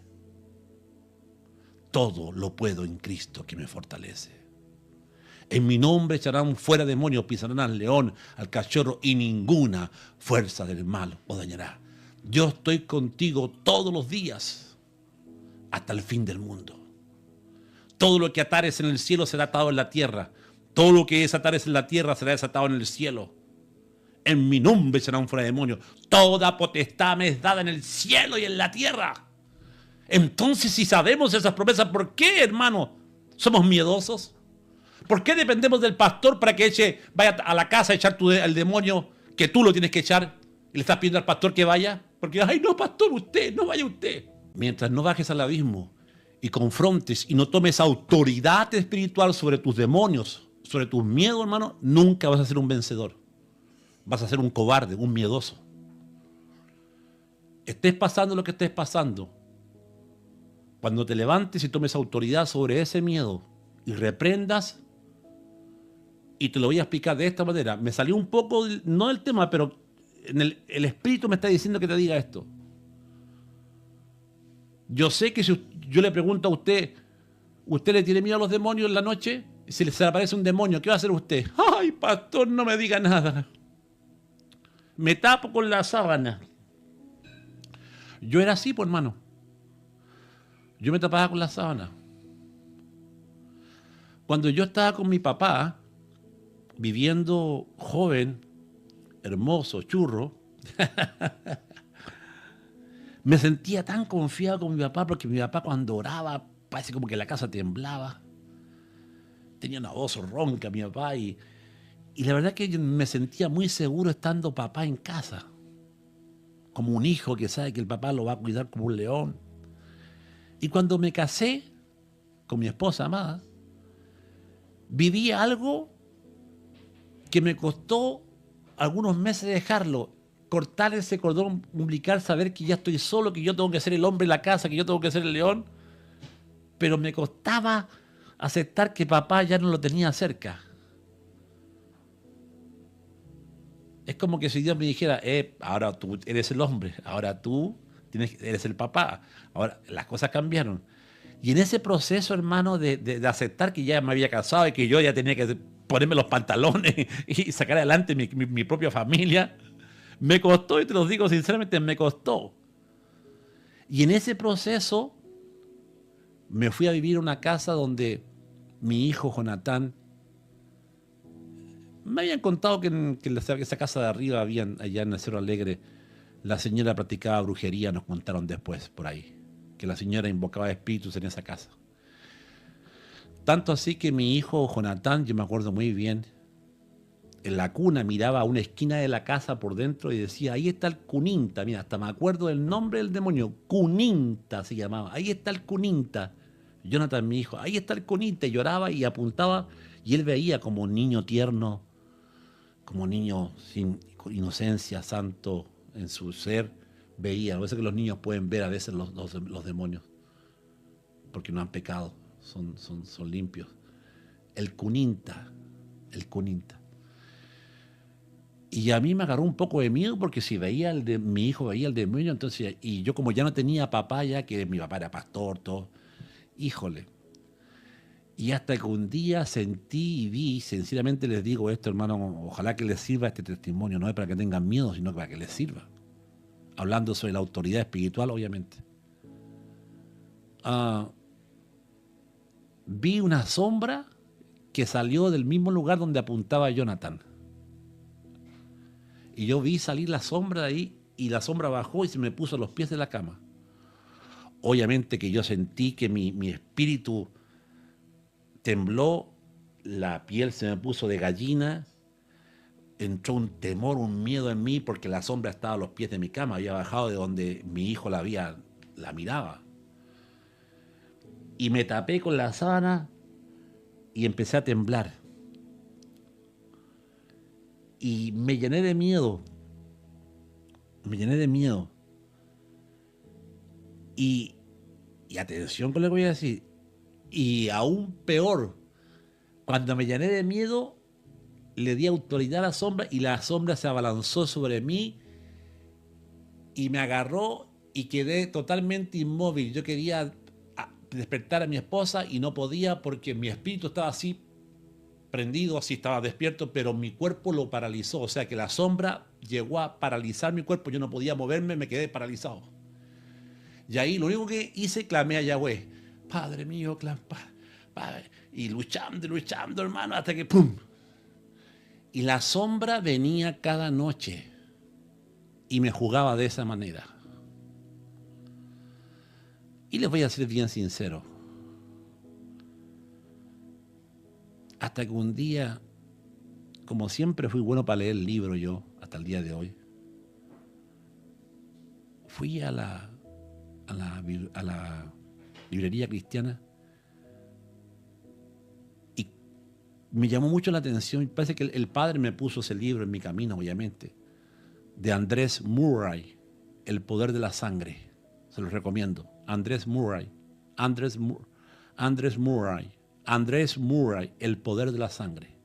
Todo lo puedo en Cristo que me fortalece. En mi nombre echarán fuera demonios, pisarán al león, al cachorro, y ninguna fuerza del mal os dañará. Yo estoy contigo todos los días, hasta el fin del mundo. Todo lo que atares en el cielo será atado en la tierra. Todo lo que desatares en la tierra será desatado en el cielo. En mi nombre serán fuera demonios. Toda potestad me es dada en el cielo y en la tierra. Entonces, si sabemos esas promesas, ¿por qué, hermano, somos miedosos? ¿Por qué dependemos del pastor para que vaya a la casa a echar al demonio que tú lo tienes que echar? Y le estás pidiendo al pastor que vaya. Porque, ay, no, pastor, usted, no vaya usted. Mientras no bajes al abismo y confrontes y no tomes autoridad espiritual sobre tus demonios, sobre tus miedos, hermano, nunca vas a ser un vencedor. Vas a ser un cobarde, un miedoso. Estés pasando lo que estés pasando, cuando te levantes y tomes autoridad sobre ese miedo y reprendas, y te lo voy a explicar de esta manera. Me salió un poco, no del tema, pero el Espíritu me está diciendo que te diga esto. Yo sé que si yo le pregunto a usted, ¿usted le tiene miedo a los demonios en la noche? Si se le aparece un demonio, ¿qué va a hacer usted? Ay, pastor, no me diga nada. Me tapo con la sábana. Yo era así, pues, hermano. Yo me tapaba con la sábana. Cuando yo estaba con mi papá, viviendo joven, hermoso, churro, me sentía tan confiado con mi papá, porque mi papá cuando oraba, parece como que la casa temblaba. Tenía una voz ronca mi papá y la verdad que yo me sentía muy seguro estando papá en casa. Como un hijo que sabe que el papá lo va a cuidar como un león. Y cuando me casé con mi esposa amada, viví algo que me costó algunos meses dejarlo. Cortar ese cordón umbilical, saber que ya estoy solo, que yo tengo que ser el hombre en la casa, que yo tengo que ser el león. Pero me costaba Aceptar que papá ya no lo tenía cerca. Es como que si Dios me dijera, ahora tú eres el hombre, ahora tú eres el papá, ahora las cosas cambiaron. Y en ese proceso, hermano, de aceptar que ya me había casado y que yo ya tenía que ponerme los pantalones y sacar adelante mi propia familia, me costó, y te lo digo sinceramente, me costó. Y en ese proceso me fui a vivir a una casa donde mi hijo Jonatán, me habían contado que en esa casa de arriba, allá en el Cerro Alegre, la señora practicaba brujería, nos contaron después por ahí, que la señora invocaba espíritus en esa casa. Tanto así que mi hijo Jonatán, yo me acuerdo muy bien, en la cuna miraba a una esquina de la casa por dentro y decía, ahí está el Cuninta, mira, hasta me acuerdo del nombre del demonio, Cuninta se llamaba, ahí está el Cuninta. Jonathan, mi hijo, ahí está el Cuninta, y lloraba y apuntaba, y él veía como un niño tierno, como niño sin inocencia, santo en su ser, veía. A veces que los niños pueden ver a veces los demonios, porque no han pecado, son limpios. El Cuninta, el Cuninta. Y a mí me agarró un poco de miedo porque si veía mi hijo veía el demonio, entonces, y yo como ya no tenía papá ya, que mi papá era pastor, todo, híjole. Y hasta que un día sentí y vi, sinceramente les digo esto, hermano, ojalá que les sirva este testimonio, no es para que tengan miedo, sino para que les sirva. Hablando sobre la autoridad espiritual, obviamente. Ah, vi una sombra que salió del mismo lugar donde apuntaba Jonathan. Y yo vi salir la sombra de ahí, y la sombra bajó y se me puso a los pies de la cama. Obviamente que yo sentí que mi espíritu tembló, la piel se me puso de gallina, entró un temor, un miedo en mí porque la sombra estaba a los pies de mi cama, había bajado de donde mi hijo la miraba. Y me tapé con la sábana y empecé a temblar. Y me llené de miedo. Me llené de miedo. Y atención con lo que voy a decir. Y aún peor, cuando me llené de miedo, le di autoridad a la sombra y la sombra se abalanzó sobre mí y me agarró y quedé totalmente inmóvil. Yo quería despertar a mi esposa y no podía porque mi espíritu estaba así prendido, así estaba despierto, pero mi cuerpo lo paralizó. O sea que la sombra llegó a paralizar mi cuerpo, yo no podía moverme, me quedé paralizado. Y ahí lo único que hice, clamé a Yahweh. Padre mío, Padre. Y luchando, hermano, hasta que ¡pum! Y la sombra venía cada noche y me jugaba de esa manera. Y les voy a ser bien sincero. Hasta que un día, como siempre fui bueno para leer el libro yo, hasta el día de hoy, fui a la librería cristiana y me llamó mucho la atención. Parece que el padre me puso ese libro en mi camino, obviamente, de Andrés Murray, El poder de la sangre. Se los recomiendo. Andrés Murray, El poder de la sangre.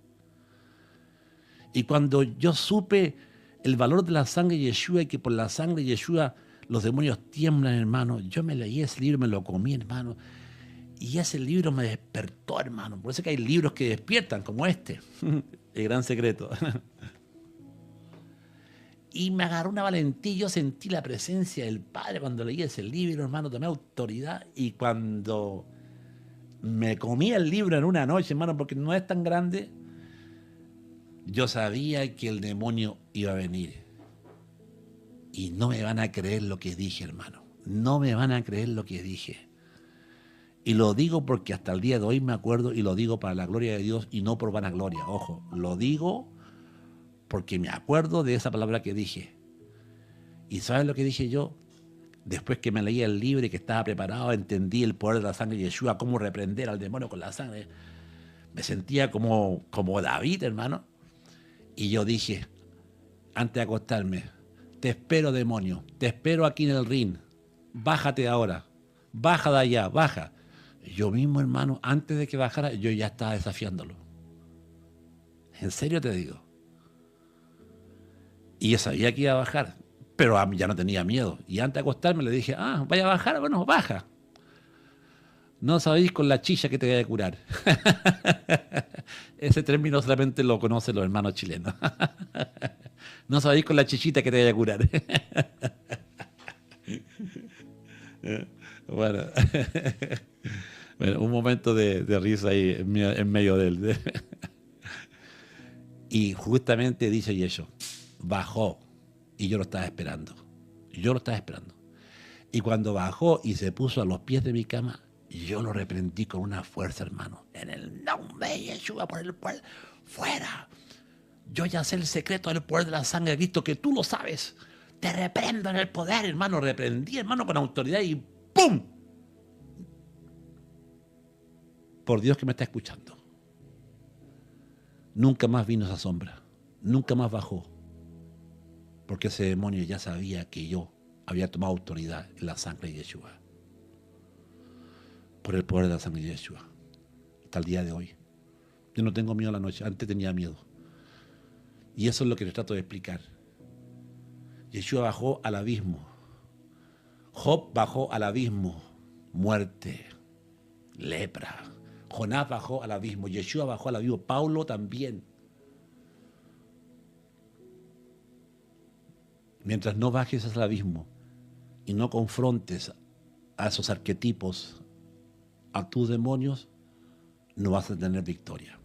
Y cuando yo supe el valor de la sangre de Yeshua y que por la sangre de Yeshua los demonios tiemblan, hermano, yo me leí ese libro, me lo comí, hermano, y ese libro me despertó, hermano. Por eso que hay libros que despiertan, como este, El gran secreto. Y me agarró una valentía, yo sentí la presencia del Padre cuando leí ese libro, hermano, tomé autoridad, y cuando me comí el libro en una noche, hermano, porque no es tan grande, yo sabía que el demonio iba a venir. Y no me van a creer lo que dije, hermano. No me van a creer lo que dije. Y lo digo porque hasta el día de hoy me acuerdo, y lo digo para la gloria de Dios y no por vanagloria. Ojo, lo digo porque me acuerdo de esa palabra que dije. ¿Y sabes lo que dije yo? Después que me leí el libro y que estaba preparado, entendí el poder de la sangre de Yeshua, cómo reprender al demonio con la sangre. Me sentía como David, hermano. Y yo dije, antes de acostarme, te espero, demonio, te espero aquí en el ring. Bájate ahora, baja de allá, baja. Yo mismo, hermano, antes de que bajara, yo ya estaba desafiándolo. En serio te digo. Y yo sabía que iba a bajar, pero ya no tenía miedo. Y antes de acostarme le dije, vaya a bajar, bueno, baja. No sabéis con la chicha que te voy a curar. Ese término solamente lo conocen los hermanos chilenos. No sabéis con la chichita que te voy a curar. Bueno, bueno, un momento de risa ahí en medio de él. Y justamente dice y eso, bajó y yo lo estaba esperando. Yo lo estaba esperando. Y cuando bajó y se puso a los pies de mi cama, yo lo reprendí con una fuerza, hermano. En el nombre de Yeshua, por el poder, fuera. Yo ya sé el secreto del poder de la sangre de Cristo, que tú lo sabes. Te reprendo en el poder, hermano. Reprendí, hermano, con autoridad y ¡pum! Por Dios que me está escuchando. Nunca más vino esa sombra. Nunca más bajó. Porque ese demonio ya sabía que yo había tomado autoridad en la sangre de Yeshua. Por el poder de la sangre de Yeshua. Hasta el día de hoy. Yo no tengo miedo a la noche. Antes tenía miedo. Y eso es lo que les trato de explicar. Yeshua bajó al abismo. Job bajó al abismo. Muerte. Lepra. Jonás bajó al abismo. Yeshua bajó al abismo. Pablo también. Mientras no bajes al abismo y no confrontes a esos arquetipos, a tus demonios, no vas a tener victoria.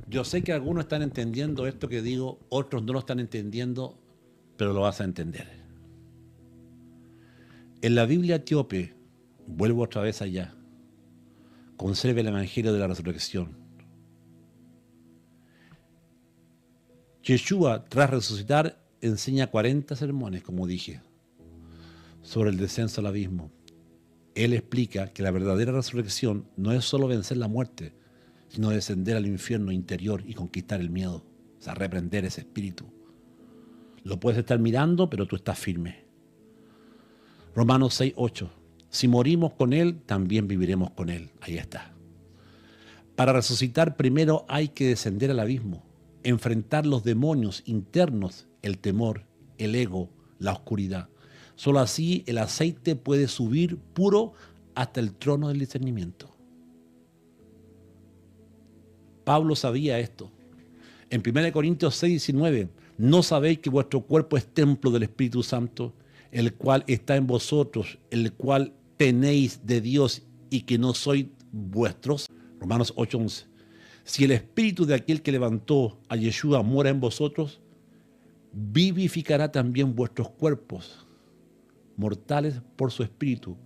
Yo sé que algunos están entendiendo esto que digo, otros no lo están entendiendo, pero lo vas a entender. En la Biblia etíope, vuelvo otra vez allá, conserve el Evangelio de la Resurrección. Yeshua, tras resucitar, enseña 40 sermones, como dije, sobre el descenso al abismo. Él explica que la verdadera resurrección no es solo vencer la muerte, sino descender al infierno interior y conquistar el miedo, o sea, reprender ese espíritu. Lo puedes estar mirando, pero tú estás firme. Romanos 6:8. Si morimos con Él, también viviremos con Él. Ahí está. Para resucitar, primero hay que descender al abismo, enfrentar los demonios internos, el temor, el ego, la oscuridad. Solo así el aceite puede subir puro hasta el trono del discernimiento. Pablo sabía esto. En 1 Corintios 6:19, ¿no sabéis que vuestro cuerpo es templo del Espíritu Santo, el cual está en vosotros, el cual tenéis de Dios y que no sois vuestros? Romanos 8:11. Si el Espíritu de aquel que levantó a Yeshua mora en vosotros, vivificará también vuestros cuerpos mortales por su Espíritu.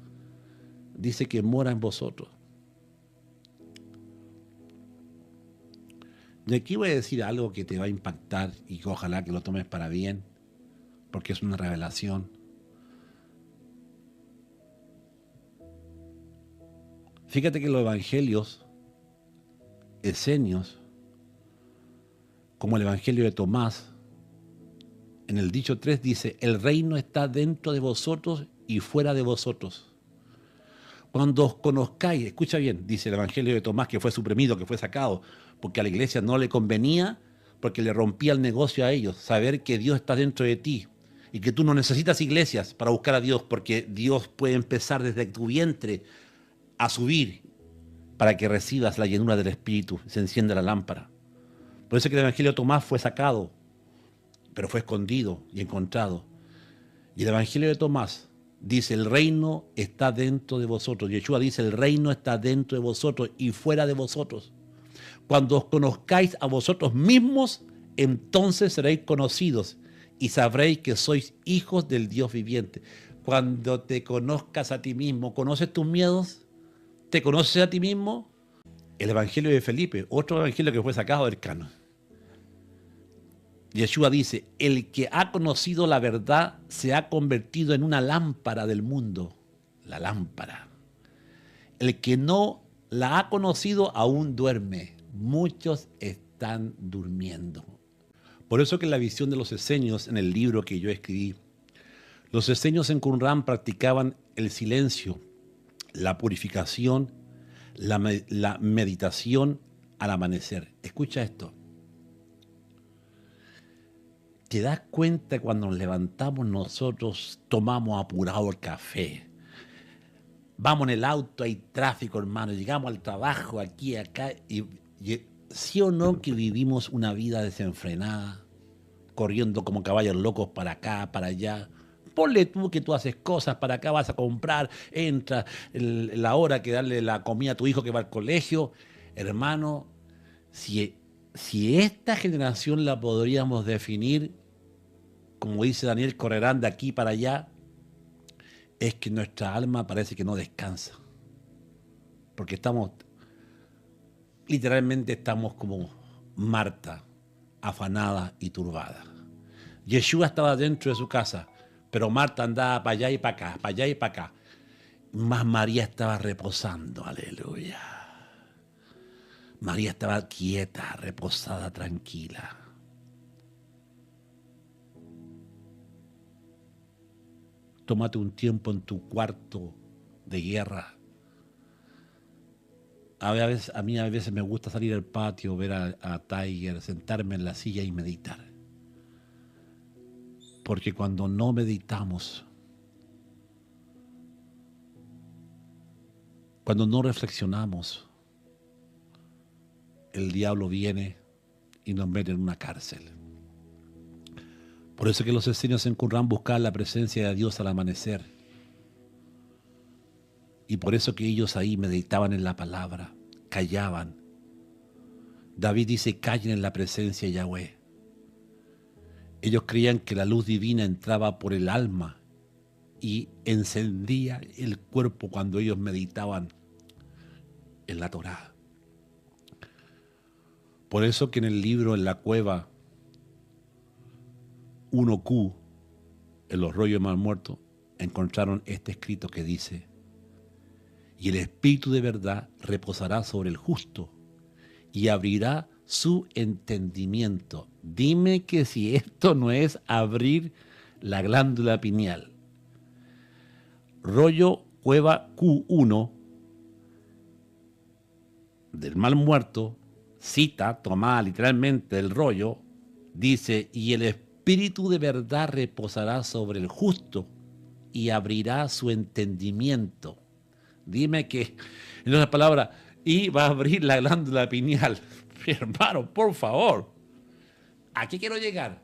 Dice que mora en vosotros. Y aquí voy a decir algo que te va a impactar y que ojalá que lo tomes para bien, porque es una revelación. Fíjate que los evangelios esenios, como el evangelio de Tomás, en el dicho 3 dice, el reino está dentro de vosotros y fuera de vosotros. Cuando os conozcáis, escucha bien, dice el evangelio de Tomás, que fue suprimido, que fue sacado, porque a la iglesia no le convenía, porque le rompía el negocio a ellos, saber que Dios está dentro de ti y que tú no necesitas iglesias para buscar a Dios, porque Dios puede empezar desde tu vientre a subir para que recibas la llenura del Espíritu, se enciende la lámpara. Por eso que el evangelio de Tomás fue sacado, pero fue escondido y encontrado. Y el evangelio de Tomás dice, el reino está dentro de vosotros. Yeshua dice, el reino está dentro de vosotros y fuera de vosotros. Cuando os conozcáis a vosotros mismos, entonces seréis conocidos y sabréis que sois hijos del Dios viviente. Cuando te conozcas a ti mismo, ¿conoces tus miedos? ¿Te conoces a ti mismo? El evangelio de Felipe, otro evangelio que fue sacado del canon. Yeshua dice, el que ha conocido la verdad se ha convertido en una lámpara del mundo. La lámpara. El que no la ha conocido aún duerme. Muchos están durmiendo. Por eso que en la visión de los esenios, en el libro que yo escribí, los esenios en Qumran practicaban el silencio, la purificación, la meditación al amanecer. Escucha esto. ¿Te das cuenta cuando nos levantamos nosotros, tomamos apurado el café? Vamos en el auto, hay tráfico, hermano, llegamos al trabajo, aquí, acá, y sí o no que vivimos una vida desenfrenada, corriendo como caballos locos para acá, para allá. Ponle tú que tú haces cosas para acá, vas a comprar, entra la hora que darle la comida a tu hijo que va al colegio. Hermano, si esta generación la podríamos definir, como dice Daniel, correrán de aquí para allá, es que nuestra alma parece que no descansa. Porque literalmente estamos como Marta, afanada y turbada. Yeshua estaba dentro de su casa, pero Marta andaba para allá y para acá, para allá y para acá. Más María estaba reposando, aleluya. María estaba quieta, reposada, tranquila. Tómate un tiempo en tu cuarto de guerra. A mí a veces me gusta salir al patio, ver a Tiger, sentarme en la silla y meditar. Porque cuando no meditamos, cuando no reflexionamos, el diablo viene y nos mete en una cárcel. Por eso que los esenios en Qumrán buscaban la presencia de Dios al amanecer. Y por eso que ellos ahí meditaban en la palabra, callaban. David dice, callen en la presencia de Yahweh. Ellos creían que la luz divina entraba por el alma y encendía el cuerpo cuando ellos meditaban en la Torá. Por eso que en el libro, en la cueva 1Q, en los rollos de Mar Muerto, encontraron este escrito que dice, y el Espíritu de verdad reposará sobre el justo y abrirá su entendimiento. Dime que si esto no es abrir la glándula pineal. Rollo Cueva Q1 del Mar Muerto, cita tomada literalmente del rollo, dice, y el Espíritu de verdad reposará sobre el justo y abrirá su entendimiento. Dime que, en otras palabras, y va a abrir la glándula pineal. Hermano, por favor, ¿a qué quiero llegar?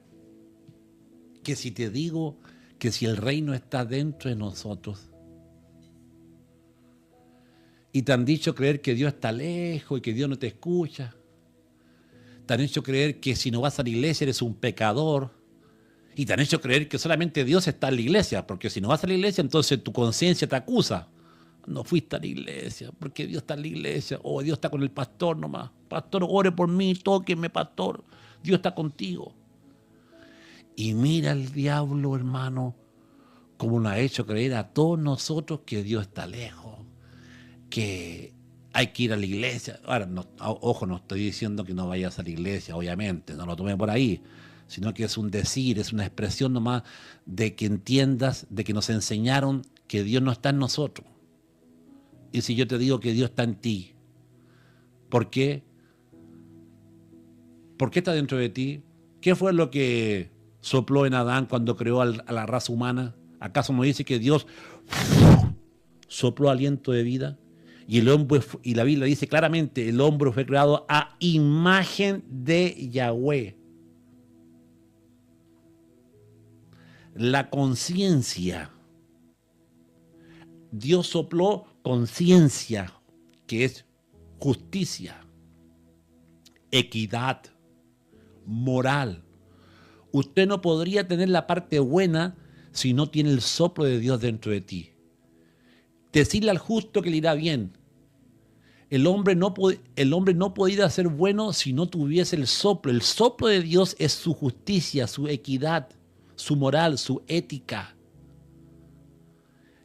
Que si te digo que si el reino está dentro de nosotros y te han dicho creer que Dios está lejos y que Dios no te escucha, te han hecho creer que si no vas a la iglesia eres un pecador y te han hecho creer que solamente Dios está en la iglesia, porque si no vas a la iglesia entonces tu conciencia te acusa. No fuiste a la iglesia, porque Dios está en la iglesia. O Dios está con el pastor nomás. Pastor, ore por mí, tóqueme, pastor. Dios está contigo. Y mira el diablo, hermano, como nos ha hecho creer a todos nosotros que Dios está lejos, que hay que ir a la iglesia. Ahora, no, ojo, no estoy diciendo que no vayas a la iglesia, obviamente, no lo tomé por ahí, sino que es un decir, es una expresión nomás de que entiendas, de que nos enseñaron que Dios no está en nosotros. Y si yo te digo que Dios está en ti, ¿por qué? ¿Por qué está dentro de ti? ¿Qué fue lo que sopló en Adán cuando creó a la raza humana? ¿Acaso no dice que Dios sopló aliento de vida? Y la Biblia dice claramente, el hombre fue creado a imagen de Yahweh. La conciencia. Dios sopló conciencia, que es justicia, equidad, moral. Usted no podría tener la parte buena si no tiene el soplo de Dios dentro de ti. Decirle al justo que le irá bien. El hombre no podría ser bueno si no tuviese el soplo. El soplo de Dios es su justicia, su equidad, su moral, su ética.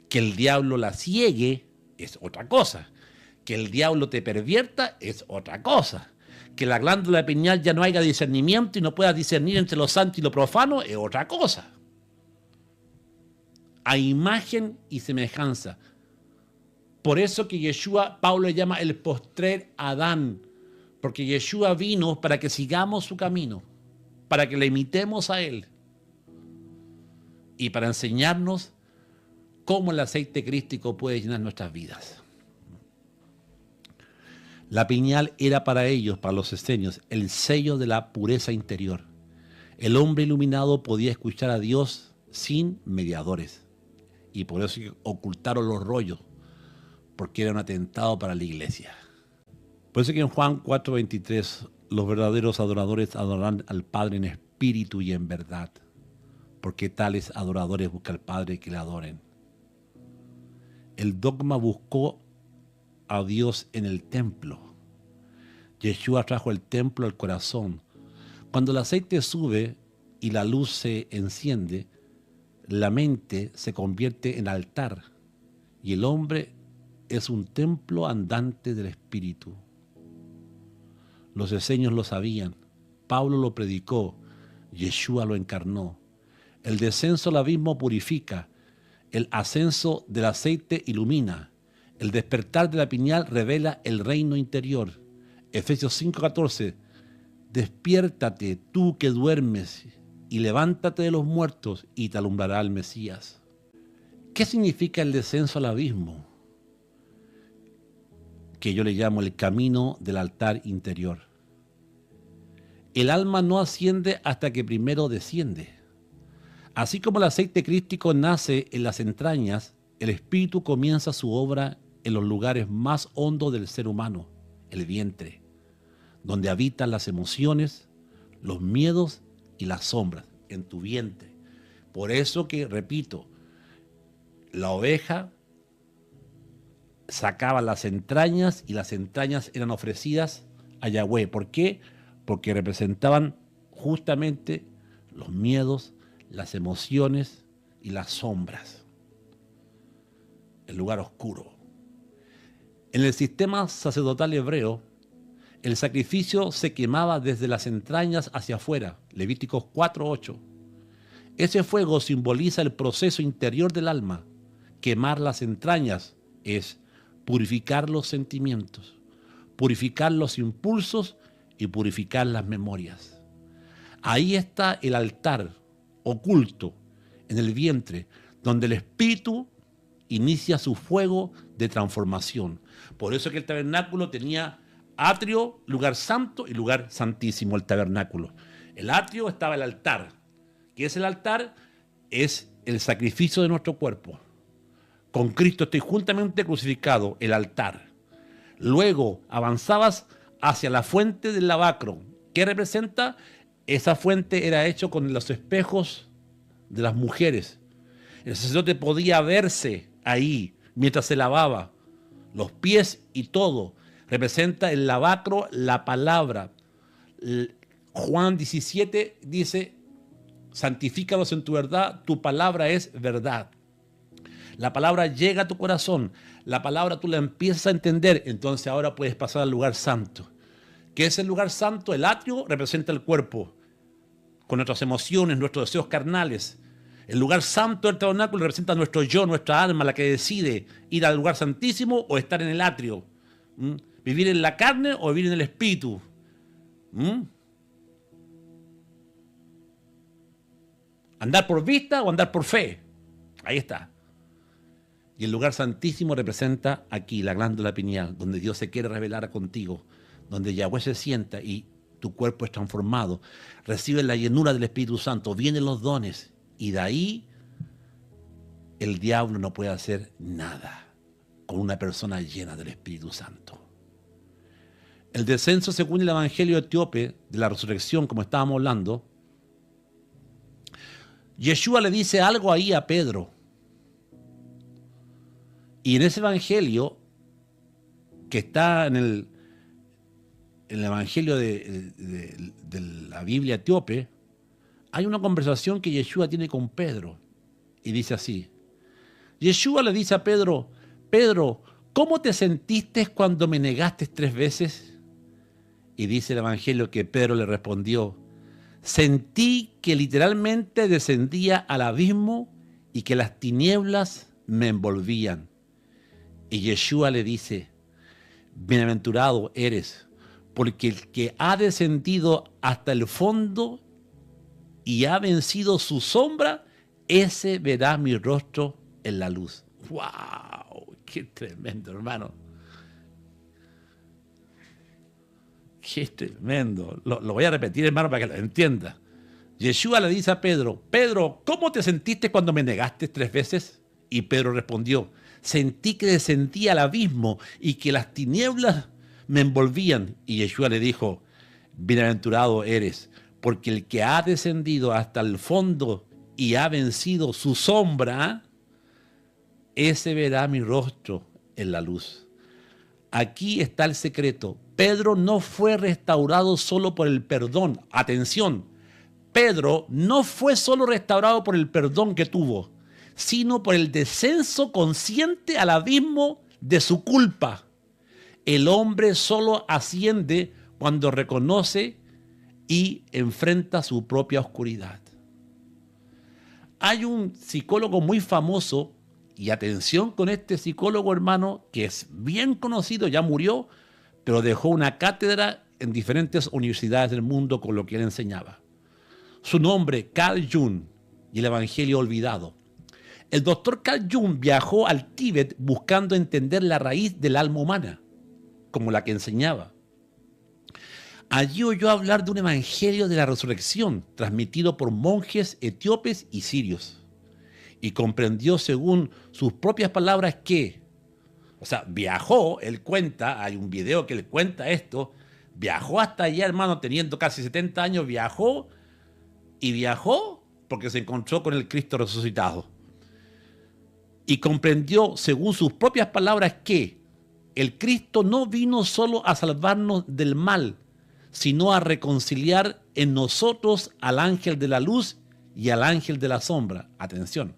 Que el diablo la ciegue es otra cosa. Que el diablo te pervierta es otra cosa. Que la glándula pineal ya no haya discernimiento y no puedas discernir entre lo santo y lo profano es otra cosa. A imagen y semejanza. Por eso que Yeshua, Pablo le llama el postrer Adán, porque Yeshua vino para que sigamos su camino, para que le imitemos a él y para enseñarnos cómo el aceite crístico puede llenar nuestras vidas. La piñal era para ellos, para los esenios, el sello de la pureza interior. El hombre iluminado podía escuchar a Dios sin mediadores. Y por eso ocultaron los rollos, porque era un atentado para la iglesia. Por eso que en Juan 4:23, los verdaderos adoradores adorarán al Padre en espíritu y en verdad, porque tales adoradores buscan al Padre que le adoren. El dogma buscó a Dios en el templo. Yeshua trajo el templo al corazón. Cuando el aceite sube y la luz se enciende, la mente se convierte en altar y el hombre es un templo andante del Espíritu. Los esenios lo sabían, Pablo lo predicó, Yeshua lo encarnó. El descenso al abismo purifica, el ascenso del aceite ilumina, el despertar de la piñal revela el reino interior. Efesios 5:14, despiértate tú que duermes y levántate de los muertos y te alumbrará el Mesías. ¿Qué significa el descenso al abismo? Que yo le llamo el camino del altar interior. El alma no asciende hasta que primero desciende. Así como el aceite crístico nace en las entrañas, el Espíritu comienza su obra en los lugares más hondos del ser humano, el vientre, donde habitan las emociones, los miedos y las sombras, en tu vientre. Por eso que, repito, la oveja sacaba las entrañas y las entrañas eran ofrecidas a Yahweh. ¿Por qué? Porque representaban justamente los miedos, las emociones y las sombras. El lugar oscuro. En el sistema sacerdotal hebreo, el sacrificio se quemaba desde las entrañas hacia afuera. Levíticos 4:8. Ese fuego simboliza el proceso interior del alma. Quemar las entrañas es purificar los sentimientos, purificar los impulsos y purificar las memorias. Ahí está el altar oculto en el vientre, donde el Espíritu inicia su fuego de transformación. Por eso que el tabernáculo tenía atrio, lugar santo y lugar santísimo, el tabernáculo. El atrio estaba el altar. ¿Qué es el altar? Es el sacrificio de nuestro cuerpo. Con Cristo estoy juntamente crucificado, el altar. Luego avanzabas hacia la fuente del lavacro. ¿Qué representa? Esa fuente era hecha con los espejos de las mujeres. El sacerdote podía verse ahí mientras se lavaba, los pies y todo. Representa el lavacro, la palabra. Juan 17 dice, santifícalos en tu verdad, tu palabra es verdad. La palabra llega a tu corazón, la palabra tú la empiezas a entender, entonces ahora puedes pasar al lugar santo. ¿Qué es el lugar santo? El atrio representa el cuerpo, con nuestras emociones, nuestros deseos carnales. El lugar santo del tabernáculo representa nuestro yo, nuestra alma, la que decide ir al lugar santísimo o estar en el atrio. ¿Vivir en la carne o vivir en el espíritu? ¿Andar por vista o andar por fe? Ahí está. Y el lugar santísimo representa aquí, la glándula pineal, donde Dios se quiere revelar contigo, donde Yahweh se sienta y tu cuerpo es transformado. Recibes la llenura del Espíritu Santo, vienen los dones y de ahí el diablo no puede hacer nada con una persona llena del Espíritu Santo. El descenso según el Evangelio etíope de la resurrección, como estábamos hablando, Yeshua le dice algo ahí a Pedro. Y en ese evangelio, que está en el evangelio de la Biblia etíope, hay una conversación que Yeshua tiene con Pedro. Y dice así. Yeshua le dice a Pedro, Pedro, ¿cómo te sentiste cuando me negaste 3 veces? Y dice el evangelio que Pedro le respondió, sentí que literalmente descendía al abismo y que las tinieblas me envolvían. Y Yeshua le dice, bienaventurado eres, porque el que ha descendido hasta el fondo y ha vencido su sombra, ese verá mi rostro en la luz. ¡Wow! ¡Qué tremendo, hermano! ¡Qué tremendo! Lo voy a repetir, hermano, para que lo entienda. Yeshua le dice a Pedro, Pedro, ¿cómo te sentiste cuando me negaste 3 veces? Y Pedro respondió, sentí que descendía al abismo y que las tinieblas me envolvían. Y Yeshua le dijo, bienaventurado eres, porque el que ha descendido hasta el fondo y ha vencido su sombra, ese verá mi rostro en la luz. Aquí está el secreto. Pedro no fue restaurado solo por el perdón. Atención, Pedro no fue solo restaurado por el perdón que tuvo, sino por el descenso consciente al abismo de su culpa. El hombre solo asciende cuando reconoce y enfrenta su propia oscuridad. Hay un psicólogo muy famoso, y atención con este psicólogo, hermano, que es bien conocido, ya murió, pero dejó una cátedra en diferentes universidades del mundo con lo que él enseñaba. Su nombre, Carl Jung, y el Evangelio olvidado. El doctor Carl Jung viajó al Tíbet buscando entender la raíz del alma humana, como la que enseñaba. Allí oyó hablar de un evangelio de la resurrección, transmitido por monjes etíopes y sirios. Y comprendió, según sus propias palabras, que, viajó, él cuenta, hay un video que él cuenta esto, viajó hasta allá, hermano, teniendo casi 70 años, viajó porque se encontró con el Cristo resucitado. Y comprendió, según sus propias palabras, que el Cristo no vino solo a salvarnos del mal, sino a reconciliar en nosotros al ángel de la luz y al ángel de la sombra. Atención.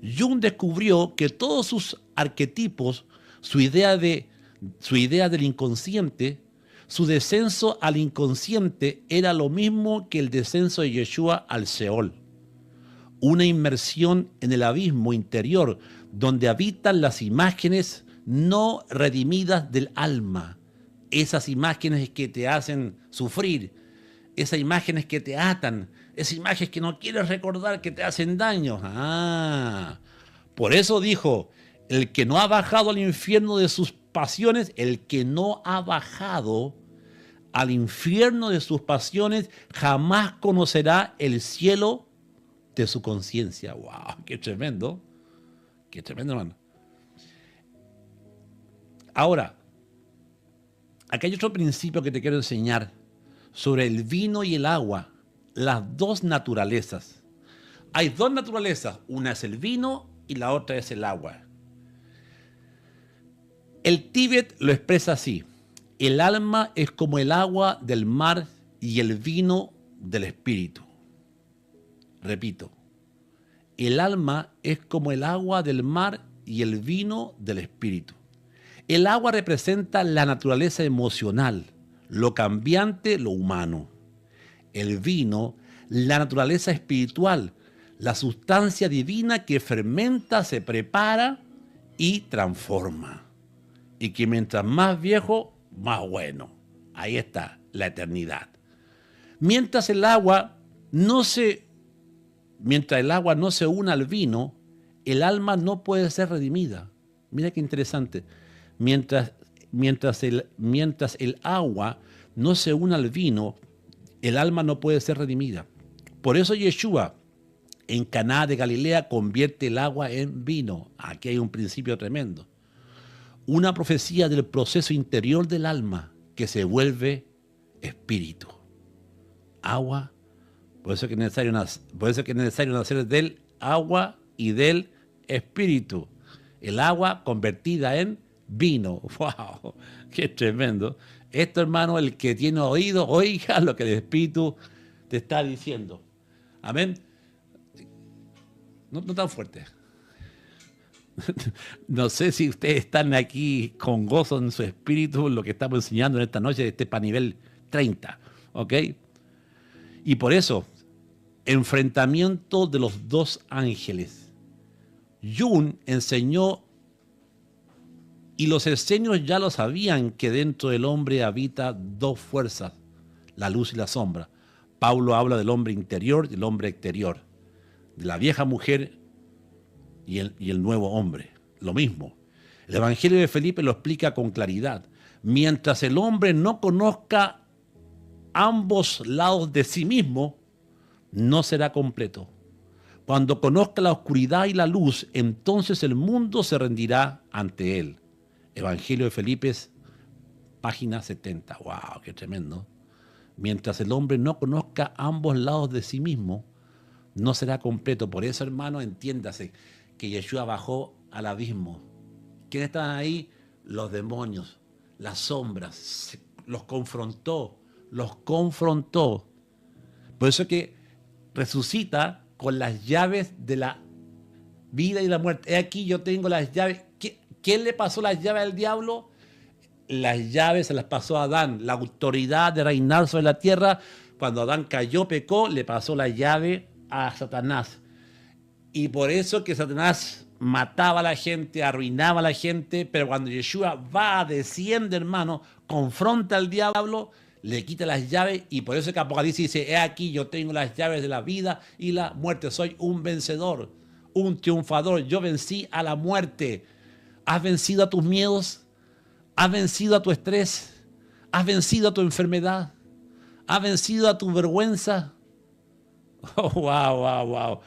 Jung descubrió que todos sus arquetipos, su idea del inconsciente, su descenso al inconsciente era lo mismo que el descenso de Yeshua al Seol. Una inmersión en el abismo interior donde habitan las imágenes no redimidas del alma. Esas imágenes que te hacen sufrir, esas imágenes que te atan, esas imágenes que no quieres recordar, que te hacen daño. Por eso dijo, el que no ha bajado al infierno de sus pasiones, el que no ha bajado al infierno de sus pasiones, jamás conocerá el cielo de su conciencia. ¡Wow! ¡Qué tremendo! ¡Qué tremendo, hermano! Ahora, aquí hay otro principio que te quiero enseñar sobre el vino y el agua, las dos naturalezas. Hay dos naturalezas, una es el vino y la otra es el agua. El Tíbet lo expresa así: el alma es como el agua del mar y el vino del espíritu. Repito, el alma es como el agua del mar y el vino del espíritu. El agua representa la naturaleza emocional, lo cambiante, lo humano. El vino, la naturaleza espiritual, la sustancia divina que fermenta, se prepara y transforma. Y que mientras más viejo, más bueno. Ahí está, la eternidad. Mientras el agua no se une al vino, el alma no puede ser redimida. Mira qué interesante. Mientras el agua no se une al vino, el alma no puede ser redimida. Por eso Yeshua en Caná de Galilea convierte el agua en vino. Aquí hay un principio tremendo. Una profecía del proceso interior del alma que se vuelve espíritu. Agua, por eso que es necesario nacer del agua y del espíritu. El agua convertida en vino. ¡Wow! ¡Qué tremendo! Esto, hermano, el que tiene oído, oiga lo que el Espíritu te está diciendo. Amén. No tan fuerte. No sé si ustedes están aquí con gozo en su espíritu, lo que estamos enseñando en esta noche, para nivel 30. ¿Ok? Y por eso, enfrentamiento de los dos ángeles. Jung enseñó Y los esenios ya lo sabían que dentro del hombre habita dos fuerzas, la luz y la sombra. Pablo habla del hombre interior y del hombre exterior, de la vieja mujer y el nuevo hombre. Lo mismo. El Evangelio de Felipe lo explica con claridad. Mientras el hombre no conozca ambos lados de sí mismo, no será completo. Cuando conozca la oscuridad y la luz, entonces el mundo se rendirá ante él. Evangelio de Felipe, página 70. ¡Wow! ¡Qué tremendo! Mientras el hombre no conozca ambos lados de sí mismo, no será completo. Por eso, hermano, entiéndase que Yeshua bajó al abismo. ¿Quiénes estaban ahí? Los demonios, las sombras. Los confrontó, los confrontó. Por eso que resucita con las llaves de la vida y la muerte. He aquí yo tengo las llaves. ¿Quién le pasó las llaves al diablo? Las llaves se las pasó a Adán. La autoridad de reinar sobre la tierra. Cuando Adán cayó, pecó, le pasó la llave a Satanás. Y por eso que Satanás mataba a la gente, arruinaba a la gente, pero cuando Yeshua va, desciende, hermano, confronta al diablo, le quita las llaves, y por eso que Apocalipsis dice, he aquí yo tengo las llaves de la vida y la muerte, soy un vencedor, un triunfador, yo vencí a la muerte. ¿Has vencido a tus miedos? ¿Has vencido a tu estrés? ¿Has vencido a tu enfermedad? ¿Has vencido a tu vergüenza? Oh, wow, wow, wow.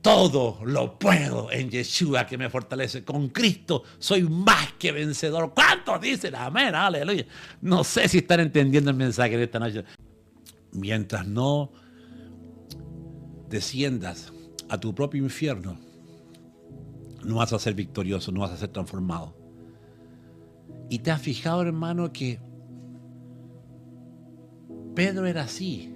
Todo lo puedo en Yeshua que me fortalece. Con Cristo soy más que vencedor. ¿Cuántos dicen amén? Aleluya. No sé si están entendiendo el mensaje de esta noche. Mientras no desciendas a tu propio infierno, no vas a ser victorioso, no vas a ser transformado. Y te has fijado, hermano, que Pedro era así.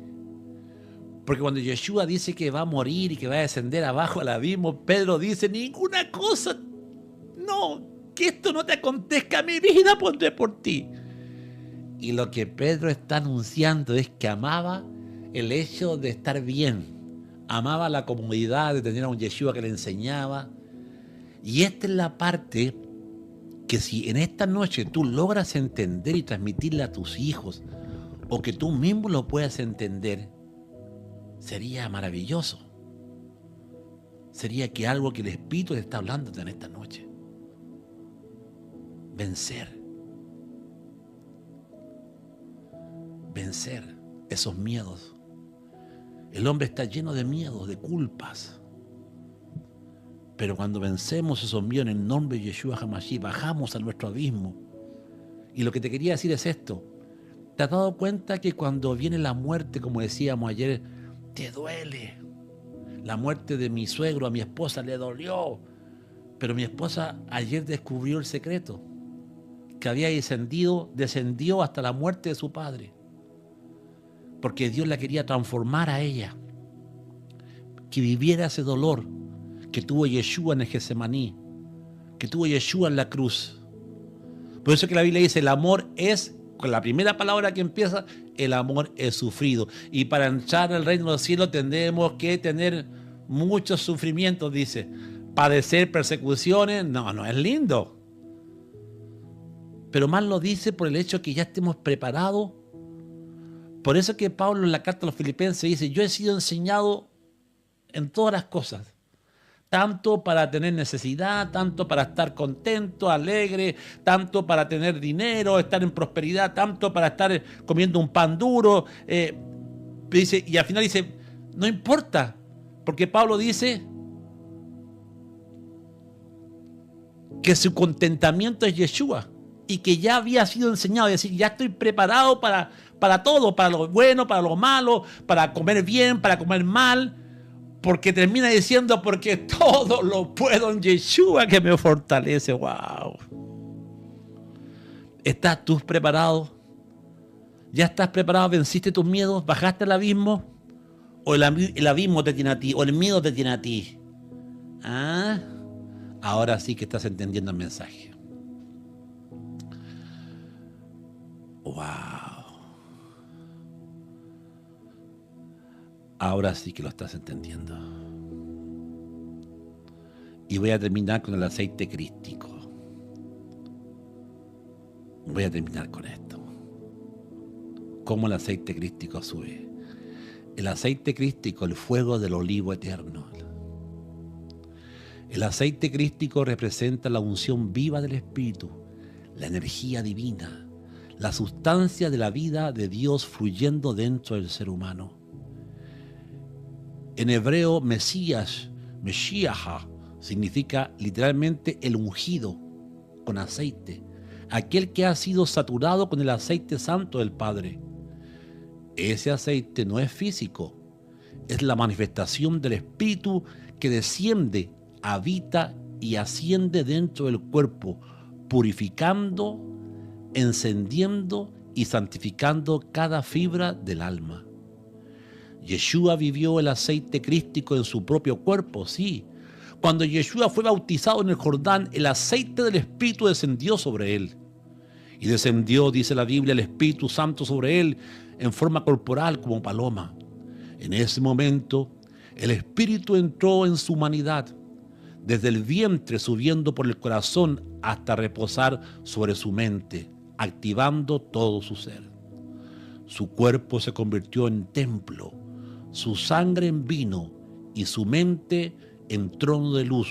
Porque cuando Yeshua dice que va a morir y que va a descender abajo al abismo, Pedro dice, ninguna cosa, no, que esto no te acontezca, mi vida pondré por ti. Y lo que Pedro está anunciando es que amaba el hecho de estar bien, amaba la comodidad de tener a un Yeshua que le enseñaba. Y esta es la parte que si en esta noche tú logras entender y transmitirle a tus hijos, o que tú mismo lo puedas entender, sería maravilloso. Sería que algo que el Espíritu te está hablando en esta noche. Vencer. Vencer esos miedos. El hombre está lleno de miedos, de culpas. Pero cuando vencemos esos miedos en el nombre de Yeshua HaMashiach, bajamos a nuestro abismo. Y lo que te quería decir es esto. ¿Te has dado cuenta que cuando viene la muerte, como decíamos ayer, te duele? La muerte de mi suegro a mi esposa le dolió. Pero mi esposa ayer descubrió el secreto. Que había descendió hasta la muerte de su padre. Porque Dios la quería transformar a ella. Que viviera ese dolor que tuvo Yeshua en el Getsemaní. Que tuvo Yeshua en la cruz. Por eso que la Biblia dice, el amor es, con la primera palabra que empieza, el amor es sufrido. Y para entrar al reino de los cielos tendremos que tener muchos sufrimientos, dice. Padecer persecuciones, no es lindo. Pero más lo dice por el hecho que ya estemos preparados. Por eso que Pablo en la carta a los Filipenses dice, yo he sido enseñado en todas las cosas. Tanto para tener necesidad, tanto para estar contento, alegre, tanto para tener dinero, estar en prosperidad, tanto para estar comiendo un pan duro. Dice, y al final dice, no importa, porque Pablo dice que su contentamiento es Yeshua y que ya había sido enseñado, es decir, ya estoy preparado para todo, para lo bueno, para lo malo, para comer bien, para comer mal. Porque termina diciendo, porque todo lo puedo en Yeshua que me fortalece. ¡Wow! ¿Estás tú preparado? ¿Ya estás preparado? ¿Venciste tus miedos? ¿Bajaste al abismo? ¿O el abismo te tiene a ti? ¿O el miedo te tiene a ti? ¿Ah? Ahora sí que estás entendiendo el mensaje. ¡Wow! Ahora sí que lo estás entendiendo. Y voy a terminar con el aceite crístico. Voy a terminar con esto. ¿Cómo el aceite crístico sube? El aceite crístico, el fuego del olivo eterno. El aceite crístico representa la unción viva del Espíritu, la energía divina, la sustancia de la vida de Dios fluyendo dentro del ser humano. En hebreo, Mesías, Meshiach, significa literalmente el ungido con aceite, aquel que ha sido saturado con el aceite santo del Padre. Ese aceite no es físico, es la manifestación del Espíritu que desciende, habita y asciende dentro del cuerpo, purificando, encendiendo y santificando cada fibra del alma. Yeshua vivió el aceite crístico en su propio cuerpo, sí. Cuando Yeshua fue bautizado en el Jordán, el aceite del Espíritu descendió sobre él. Y descendió, dice la Biblia, el Espíritu Santo sobre él en forma corporal como paloma. En ese momento, el Espíritu entró en su humanidad, desde el vientre subiendo por el corazón hasta reposar sobre su mente, activando todo su ser. Su cuerpo se convirtió en templo, su sangre en vino y su mente en trono de luz.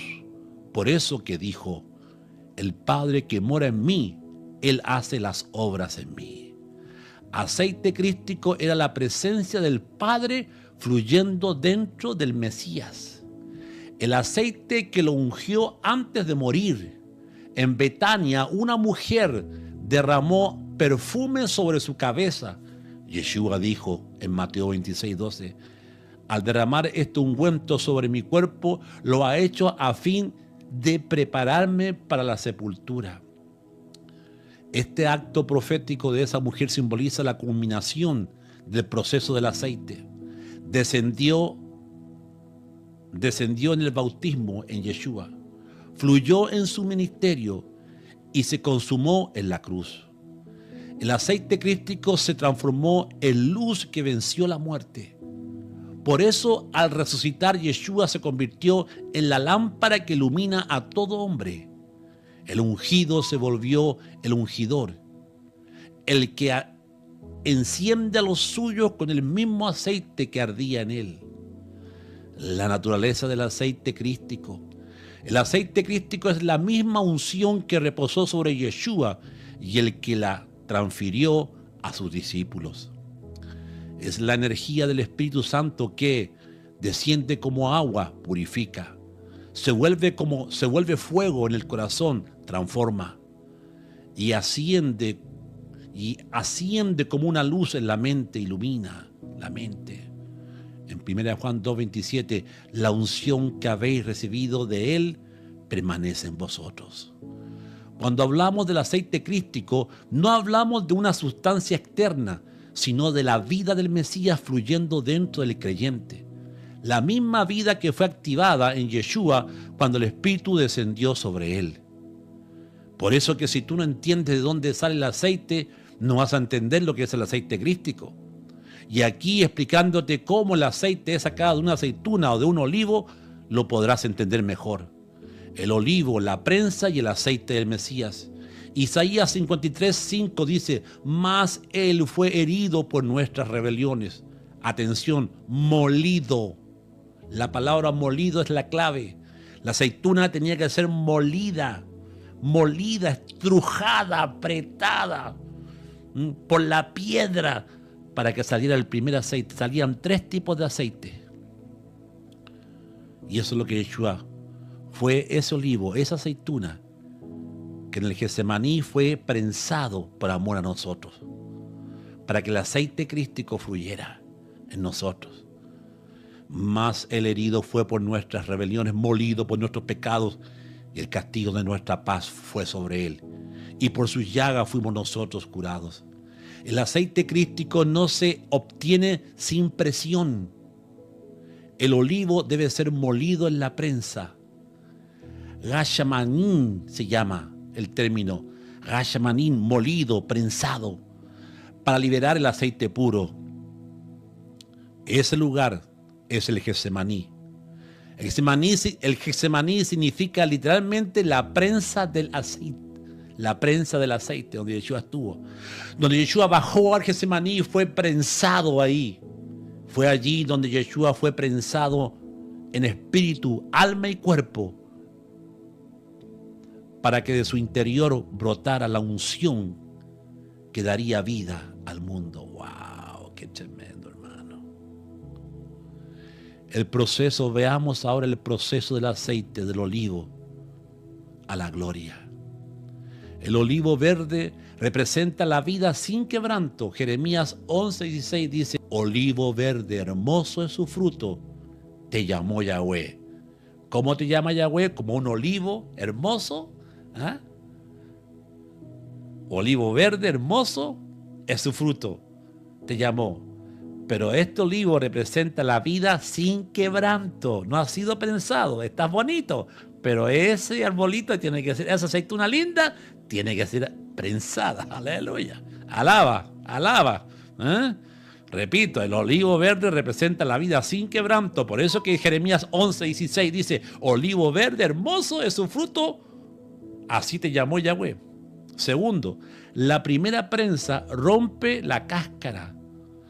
Por eso que dijo, el Padre que mora en mí, Él hace las obras en mí. Aceite crístico era la presencia del Padre fluyendo dentro del Mesías. El aceite que lo ungió antes de morir. En Betania, una mujer derramó perfume sobre su cabeza. Yeshua dijo en Mateo 26:12, al derramar este ungüento sobre mi cuerpo, lo ha hecho a fin de prepararme para la sepultura. Este acto profético de esa mujer simboliza la culminación del proceso del aceite. Descendió en el bautismo en Yeshua, fluyó en su ministerio y se consumó en la cruz. El aceite crístico se transformó en luz que venció la muerte. Por eso, al resucitar, Yeshua se convirtió en la lámpara que ilumina a todo hombre. El ungido se volvió el ungidor, el que enciende a los suyos con el mismo aceite que ardía en él. La naturaleza del aceite crístico. El aceite crístico es la misma unción que reposó sobre Yeshua y el que la transfirió a sus discípulos. Es la energía del Espíritu Santo que desciende como agua, purifica. Se vuelve fuego en el corazón, transforma. Y asciende como una luz en la mente, ilumina la mente. En 1 Juan 2:27, la unción que habéis recibido de Él permanece en vosotros. Cuando hablamos del aceite crístico, no hablamos de una sustancia externa, sino de la vida del Mesías fluyendo dentro del creyente. La misma vida que fue activada en Yeshua cuando el Espíritu descendió sobre él. Por eso que si tú no entiendes de dónde sale el aceite, no vas a entender lo que es el aceite crístico. Y aquí explicándote cómo el aceite es sacado de una aceituna o de un olivo, lo podrás entender mejor. El olivo, la prensa y el aceite del Mesías. Isaías 53:5 dice, mas Él fue herido por nuestras rebeliones. Atención, molido. La palabra molido es la clave. La aceituna tenía que ser molida, estrujada, apretada por la piedra para que saliera el primer aceite. Salían 3 tipos de aceite. Y eso es lo que Yeshua fue, ese olivo, esa aceituna, que en el Getsemaní fue prensado por amor a nosotros, para que el aceite crístico fluyera en nosotros. Mas el herido fue por nuestras rebeliones, molido por nuestros pecados, y el castigo de nuestra paz fue sobre él. Y por sus llagas fuimos nosotros curados. El aceite crístico no se obtiene sin presión. El olivo debe ser molido en la prensa. Gashamanín se llama el término. Gashamanín, molido, prensado, para liberar el aceite puro. Ese lugar es el Getsemaní. El Getsemaní significa literalmente la prensa del aceite. la prensa del aceite donde Yeshua estuvo. Donde Yeshua bajó al Getsemaní y fue prensado ahí. Fue allí donde Yeshua fue prensado en espíritu, alma y cuerpo, para que de su interior brotara la unción que daría vida al mundo. ¡Wow! ¡Qué tremendo, hermano! El proceso, veamos ahora el proceso del aceite del olivo a la gloria. El olivo verde representa la vida sin quebranto. Jeremías 11:16 dice: olivo verde, hermoso es su fruto, te llamó Yahweh. ¿Cómo te llama Yahweh? Como un olivo hermoso. ¿Ah? Olivo verde, hermoso es su fruto, te llamó. Pero este olivo representa la vida sin quebranto. No ha sido prensado, está bonito, pero ese arbolito tiene que ser, esa aceituna linda, tiene que ser prensada. Aleluya. Alaba, alaba. ¿Eh? Repito, el olivo verde representa la vida sin quebranto. Por eso que Jeremías 11:16 dice: olivo verde, hermoso es su fruto, así te llamó Yahweh. Segundo, la primera prensa rompe la cáscara.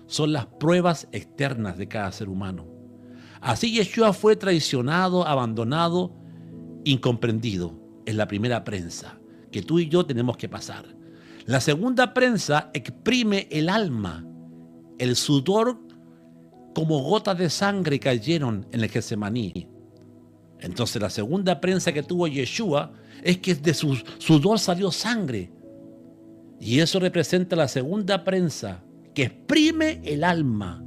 Son las pruebas externas de cada ser humano. Así Yeshua fue traicionado, abandonado, incomprendido. Es la primera prensa que tú y yo tenemos que pasar. La segunda prensa exprime el alma. El sudor como gotas de sangre cayeron en el Getsemaní. Entonces la segunda prensa que tuvo Yeshua es que de su sudor salió sangre. Y eso representa la segunda prensa que exprime el alma.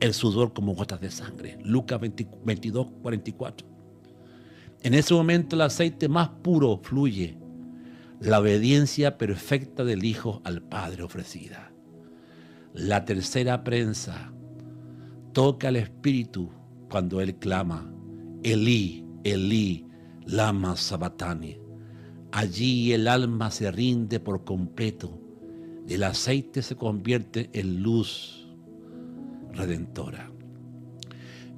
El sudor como gotas de sangre. Lucas 22:44. En ese momento el aceite más puro fluye. La obediencia perfecta del Hijo al Padre ofrecida. La tercera prensa toca al Espíritu cuando Él clama: Elí, Elí, lama sabachthani. Allí el alma se rinde por completo. El aceite se convierte en luz redentora.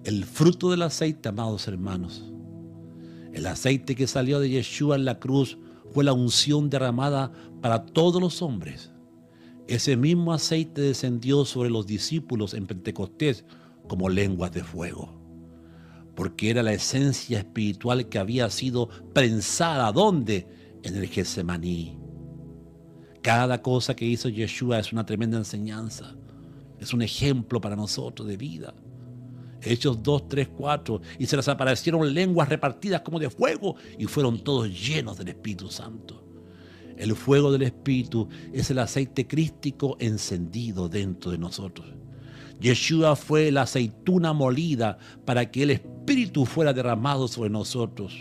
El fruto del aceite, amados hermanos, el aceite que salió de Yeshua en la cruz fue la unción derramada para todos los hombres. Ese mismo aceite descendió sobre los discípulos en Pentecostés como lenguas de fuego, porque era la esencia espiritual que había sido prensada. ¿Dónde? En el Getsemaní. Cada cosa que hizo Yeshua es una tremenda enseñanza. Es un ejemplo para nosotros de vida. Hechos 2, 3, 4. Y se les aparecieron lenguas repartidas como de fuego y fueron todos llenos del Espíritu Santo. El fuego del Espíritu es el aceite crístico encendido dentro de nosotros. Yeshua fue la aceituna molida para que el Espíritu fuera derramado sobre nosotros.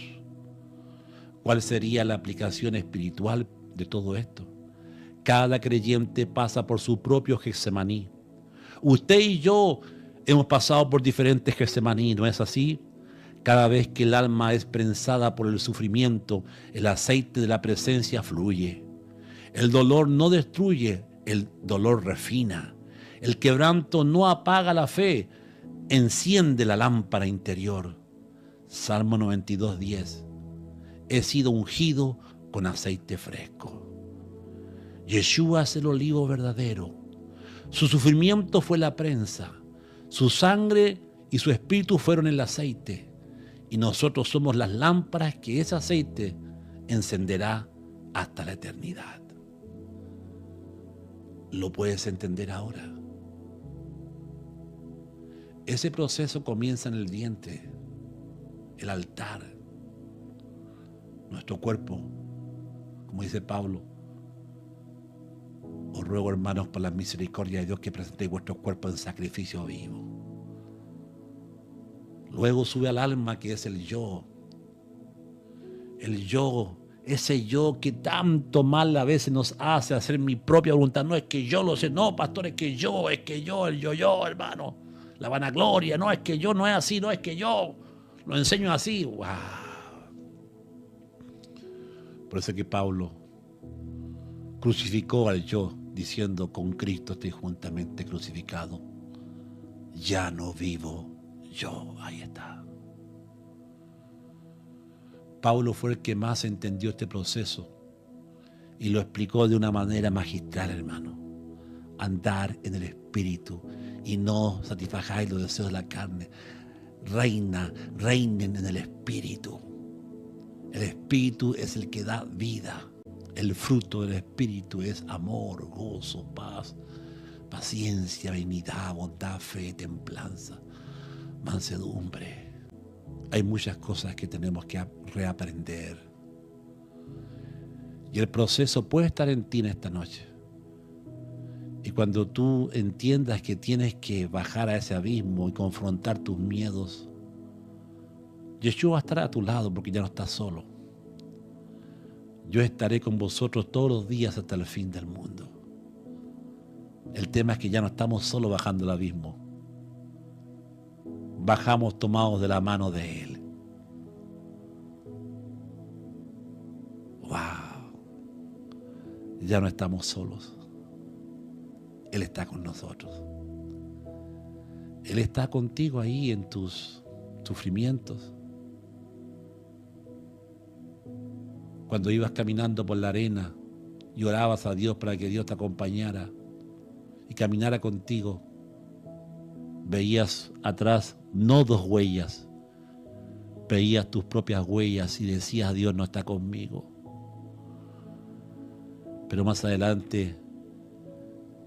¿Cuál sería la aplicación espiritual de todo esto? Cada creyente pasa por su propio Getsemaní. Usted y yo hemos pasado por diferentes Getsemaní, ¿no es así? Cada vez que el alma es prensada por el sufrimiento, el aceite de la presencia fluye. El dolor no destruye, el dolor refina. El quebranto no apaga la fe, enciende la lámpara interior. Salmo 92:10. He sido ungido con aceite fresco. Yeshua es el olivo verdadero. Su sufrimiento fue la prensa. Su sangre y su espíritu fueron el aceite. Y nosotros somos las lámparas que ese aceite encenderá hasta la eternidad. ¿Lo puedes entender ahora? Ese proceso comienza en el vientre, el altar, nuestro cuerpo. Como dice Pablo: os ruego, hermanos, por la misericordia de Dios, que presentéis vuestros cuerpos en sacrificio vivo. Luego sube al alma, que es el yo. El yo, ese yo que tanto mal a veces nos hace hacer mi propia voluntad. No es que yo lo sé, no, pastor, es que yo, el yo, hermano. La vanagloria, no, es que yo no es así, no, es que yo lo enseño así. ¡Wow! Por eso es que Pablo crucificó al yo, diciendo: con Cristo estoy juntamente crucificado. Ya no vivo yo. Ahí está. Pablo fue el que más entendió este proceso Y lo explicó de una manera magistral, hermano. Andar en el Espíritu y no satisfagáis los deseos de la carne. Reinen en el Espíritu. El Espíritu es el que da vida. El fruto del Espíritu es amor, gozo, paz, paciencia, benignidad, bondad, fe, templanza, mansedumbre. Hay muchas cosas que tenemos que reaprender. Y el proceso puede estar en ti en esta noche. Y cuando tú entiendas que tienes que bajar a ese abismo y confrontar tus miedos, Yeshua estará a tu lado porque ya no estás solo. Yo estaré con vosotros todos los días hasta el fin del mundo. El tema es que ya no estamos solo bajando el abismo. Bajamos tomados de la mano de Él. ¡Wow! Ya no estamos solos. Él está con nosotros. Él está contigo ahí en tus sufrimientos. Cuando ibas caminando por la arena y orabas a Dios para que Dios te acompañara y caminara contigo, veías atrás no 2 huellas, veías tus propias huellas y decías: Dios no está conmigo. Pero más adelante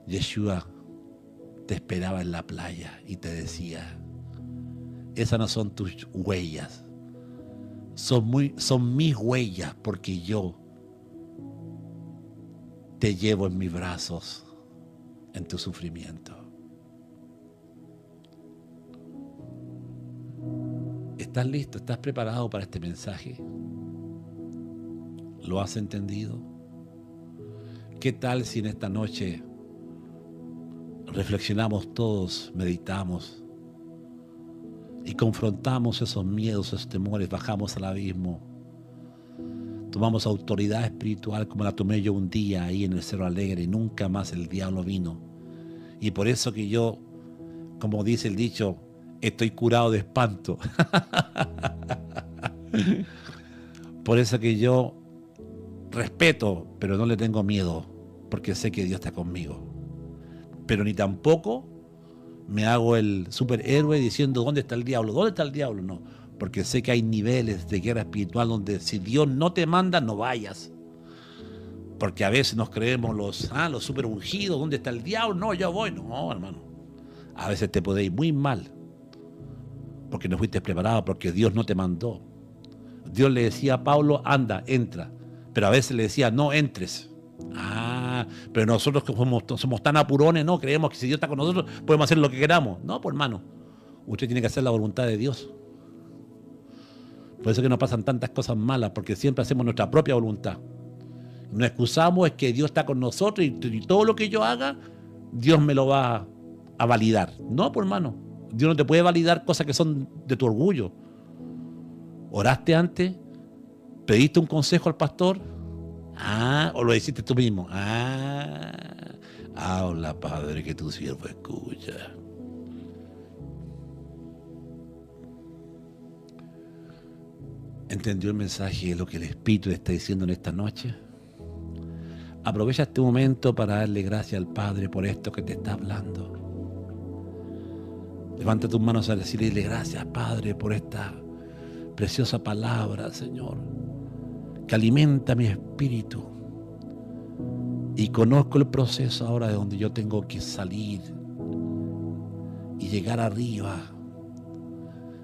Yeshua te esperaba en la playa y te decía: esas no son tus huellas, son mis huellas, porque yo te llevo en mis brazos en tu sufrimiento. ¿Estás listo? ¿Estás preparado para este mensaje? ¿Lo has entendido? ¿Qué tal si en esta noche reflexionamos todos, meditamos y confrontamos esos miedos, esos temores, bajamos al abismo, tomamos autoridad espiritual como la tomé yo un día ahí en el Cerro Alegre y nunca más el diablo vino? Y por eso que yo, como dice el dicho, estoy curado de espanto. Por eso que yo respeto, pero no le tengo miedo, porque sé que Dios está conmigo. Pero ni tampoco me hago el superhéroe diciendo: ¿dónde está el diablo? ¿Dónde está el diablo? No, porque sé que hay niveles de guerra espiritual donde si Dios no te manda, no vayas. Porque a veces nos creemos los super ungidos. ¿Dónde está el diablo? No, yo voy. No, hermano. A veces te puede ir muy mal, porque no fuiste preparado, porque Dios no te mandó. Dios le decía a Pablo: anda, entra. Pero a veces le decía: no entres. Pero nosotros que somos tan apurones, ¿no? Creemos que si Dios está con nosotros podemos hacer lo que queramos. No, pues hermano, usted tiene que hacer la voluntad de Dios. Por eso que nos pasan tantas cosas malas, porque siempre hacemos nuestra propia voluntad. Nos excusamos, es que Dios está con nosotros y todo lo que yo haga, Dios me lo va a validar. No, pues hermano, Dios no te puede validar cosas que son de tu orgullo. ¿Oraste antes? ¿Pediste un consejo al pastor? ¿O lo hiciste tú mismo? Habla, Padre, que tu siervo escucha. ¿Entendió el mensaje de lo que el Espíritu le está diciendo en esta noche? Aprovecha este momento para darle gracias al Padre por esto que te está hablando. Levanta tus manos a decirle gracias, Padre, por esta preciosa palabra, Señor, que alimenta mi espíritu. Y conozco el proceso ahora de donde yo tengo que salir y llegar arriba.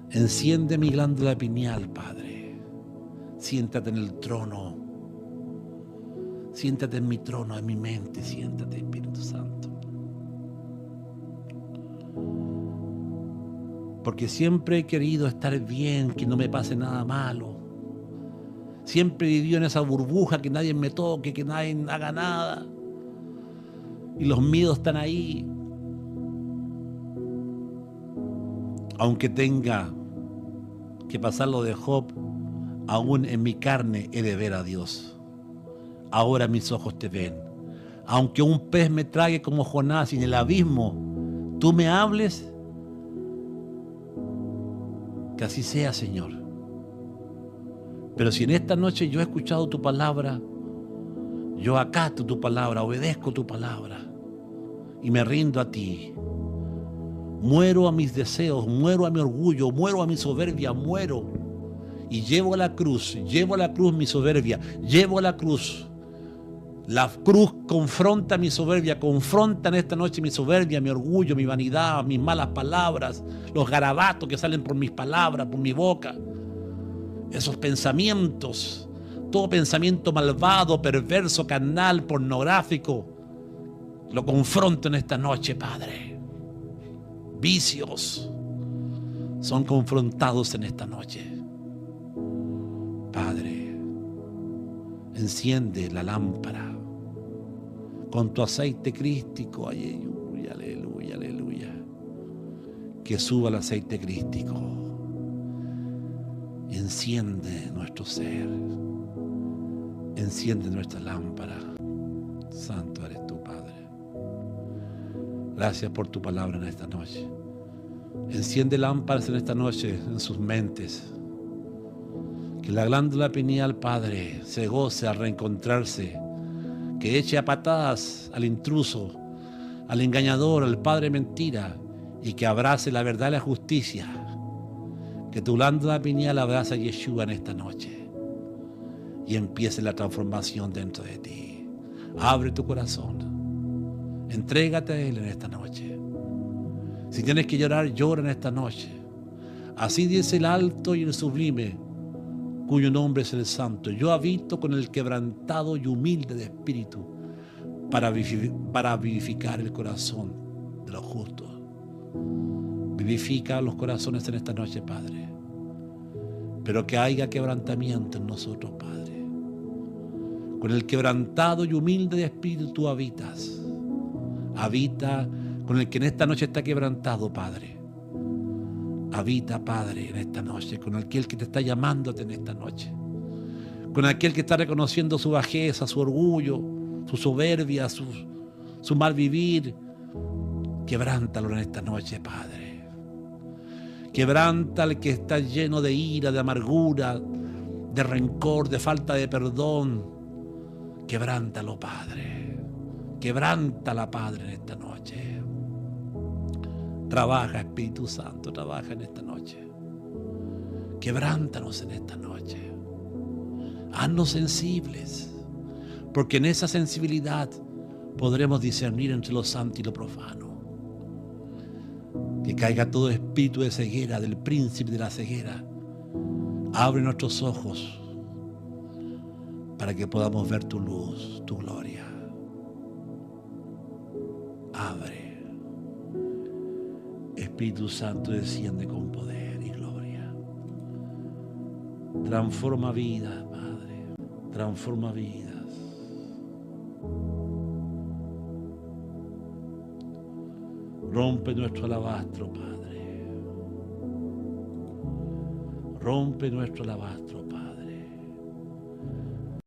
Enciende mi glándula pineal, Padre. Siéntate en el trono. Siéntate en mi trono, en mi mente. Siéntate, Espíritu Santo. Porque siempre he querido estar bien, que no me pase nada malo. Siempre he vivido en esa burbuja, que nadie me toque, que nadie haga nada. Y los miedos están ahí. Aunque tenga que pasar lo de Job, aún en mi carne he de ver a Dios. Ahora mis ojos te ven. Aunque un pez me trague como Jonás y en el abismo tú me hables, que así sea, Señor. Pero si en esta noche yo he escuchado tu palabra, Yo acato tu palabra, obedezco tu palabra y me rindo a ti. Muero a mis deseos, muero a mi orgullo, muero a mi soberbia, muero. Y llevo a la cruz mi soberbia, llevo a la cruz. La cruz confronta mi soberbia, confronta en esta noche mi soberbia, mi orgullo, mi vanidad, mis malas palabras, los garabatos que salen por mis palabras, por mi boca. Esos pensamientos, todo pensamiento malvado, perverso, carnal, pornográfico, lo confronto en esta noche, Padre. Vicios son confrontados en esta noche. Padre, enciende la lámpara con tu aceite crístico. Aleluya, aleluya, aleluya. Que suba el aceite crístico. Enciende nuestro ser. Enciende nuestra lámpara. Santo eres tú, Padre. Gracias por tu palabra en esta noche. Enciende lámparas en esta noche en sus mentes. Que la glándula pineal, Padre, se goce al reencontrarse. Que eche a patadas al intruso, al engañador, al padre mentira, y que abrace la verdad y la justicia. Que tu glándula pineal abrace a Yeshua en esta noche y empiece la transformación dentro de ti. Abre tu corazón. Entrégate a Él en esta noche. Si tienes que llorar, llora en esta noche. Así dice el alto y el sublime, cuyo nombre es el Santo. Yo habito con el quebrantado y humilde de espíritu para vivificar el corazón de los justos. Vivifica los corazones en esta noche, Padre. Pero que haya quebrantamiento en nosotros, Padre. Con el quebrantado y humilde de espíritu tú habitas. Habita con el que en esta noche está quebrantado, Padre. Habita, Padre, en esta noche, con aquel que te está llamándote en esta noche, con aquel que está reconociendo su bajeza, su orgullo, su soberbia, su mal vivir. Quebrántalo en esta noche, Padre. Quebranta al que está lleno de ira, de amargura, de rencor, de falta de perdón. Quebrántalo, Padre. Quebrántala, Padre, en esta noche. Trabaja, Espíritu Santo, trabaja en esta noche. Quebrántanos en esta noche. Haznos sensibles, porque en esa sensibilidad podremos discernir entre lo santo y lo profano. Que caiga todo espíritu de ceguera del príncipe de la ceguera. Abre nuestros ojos para que podamos ver tu luz, tu gloria. Abre. Espíritu Santo, desciende con poder y gloria. Transforma vidas, Padre. Transforma vidas. Rompe nuestro alabastro, Padre. Rompe nuestro alabastro, Padre.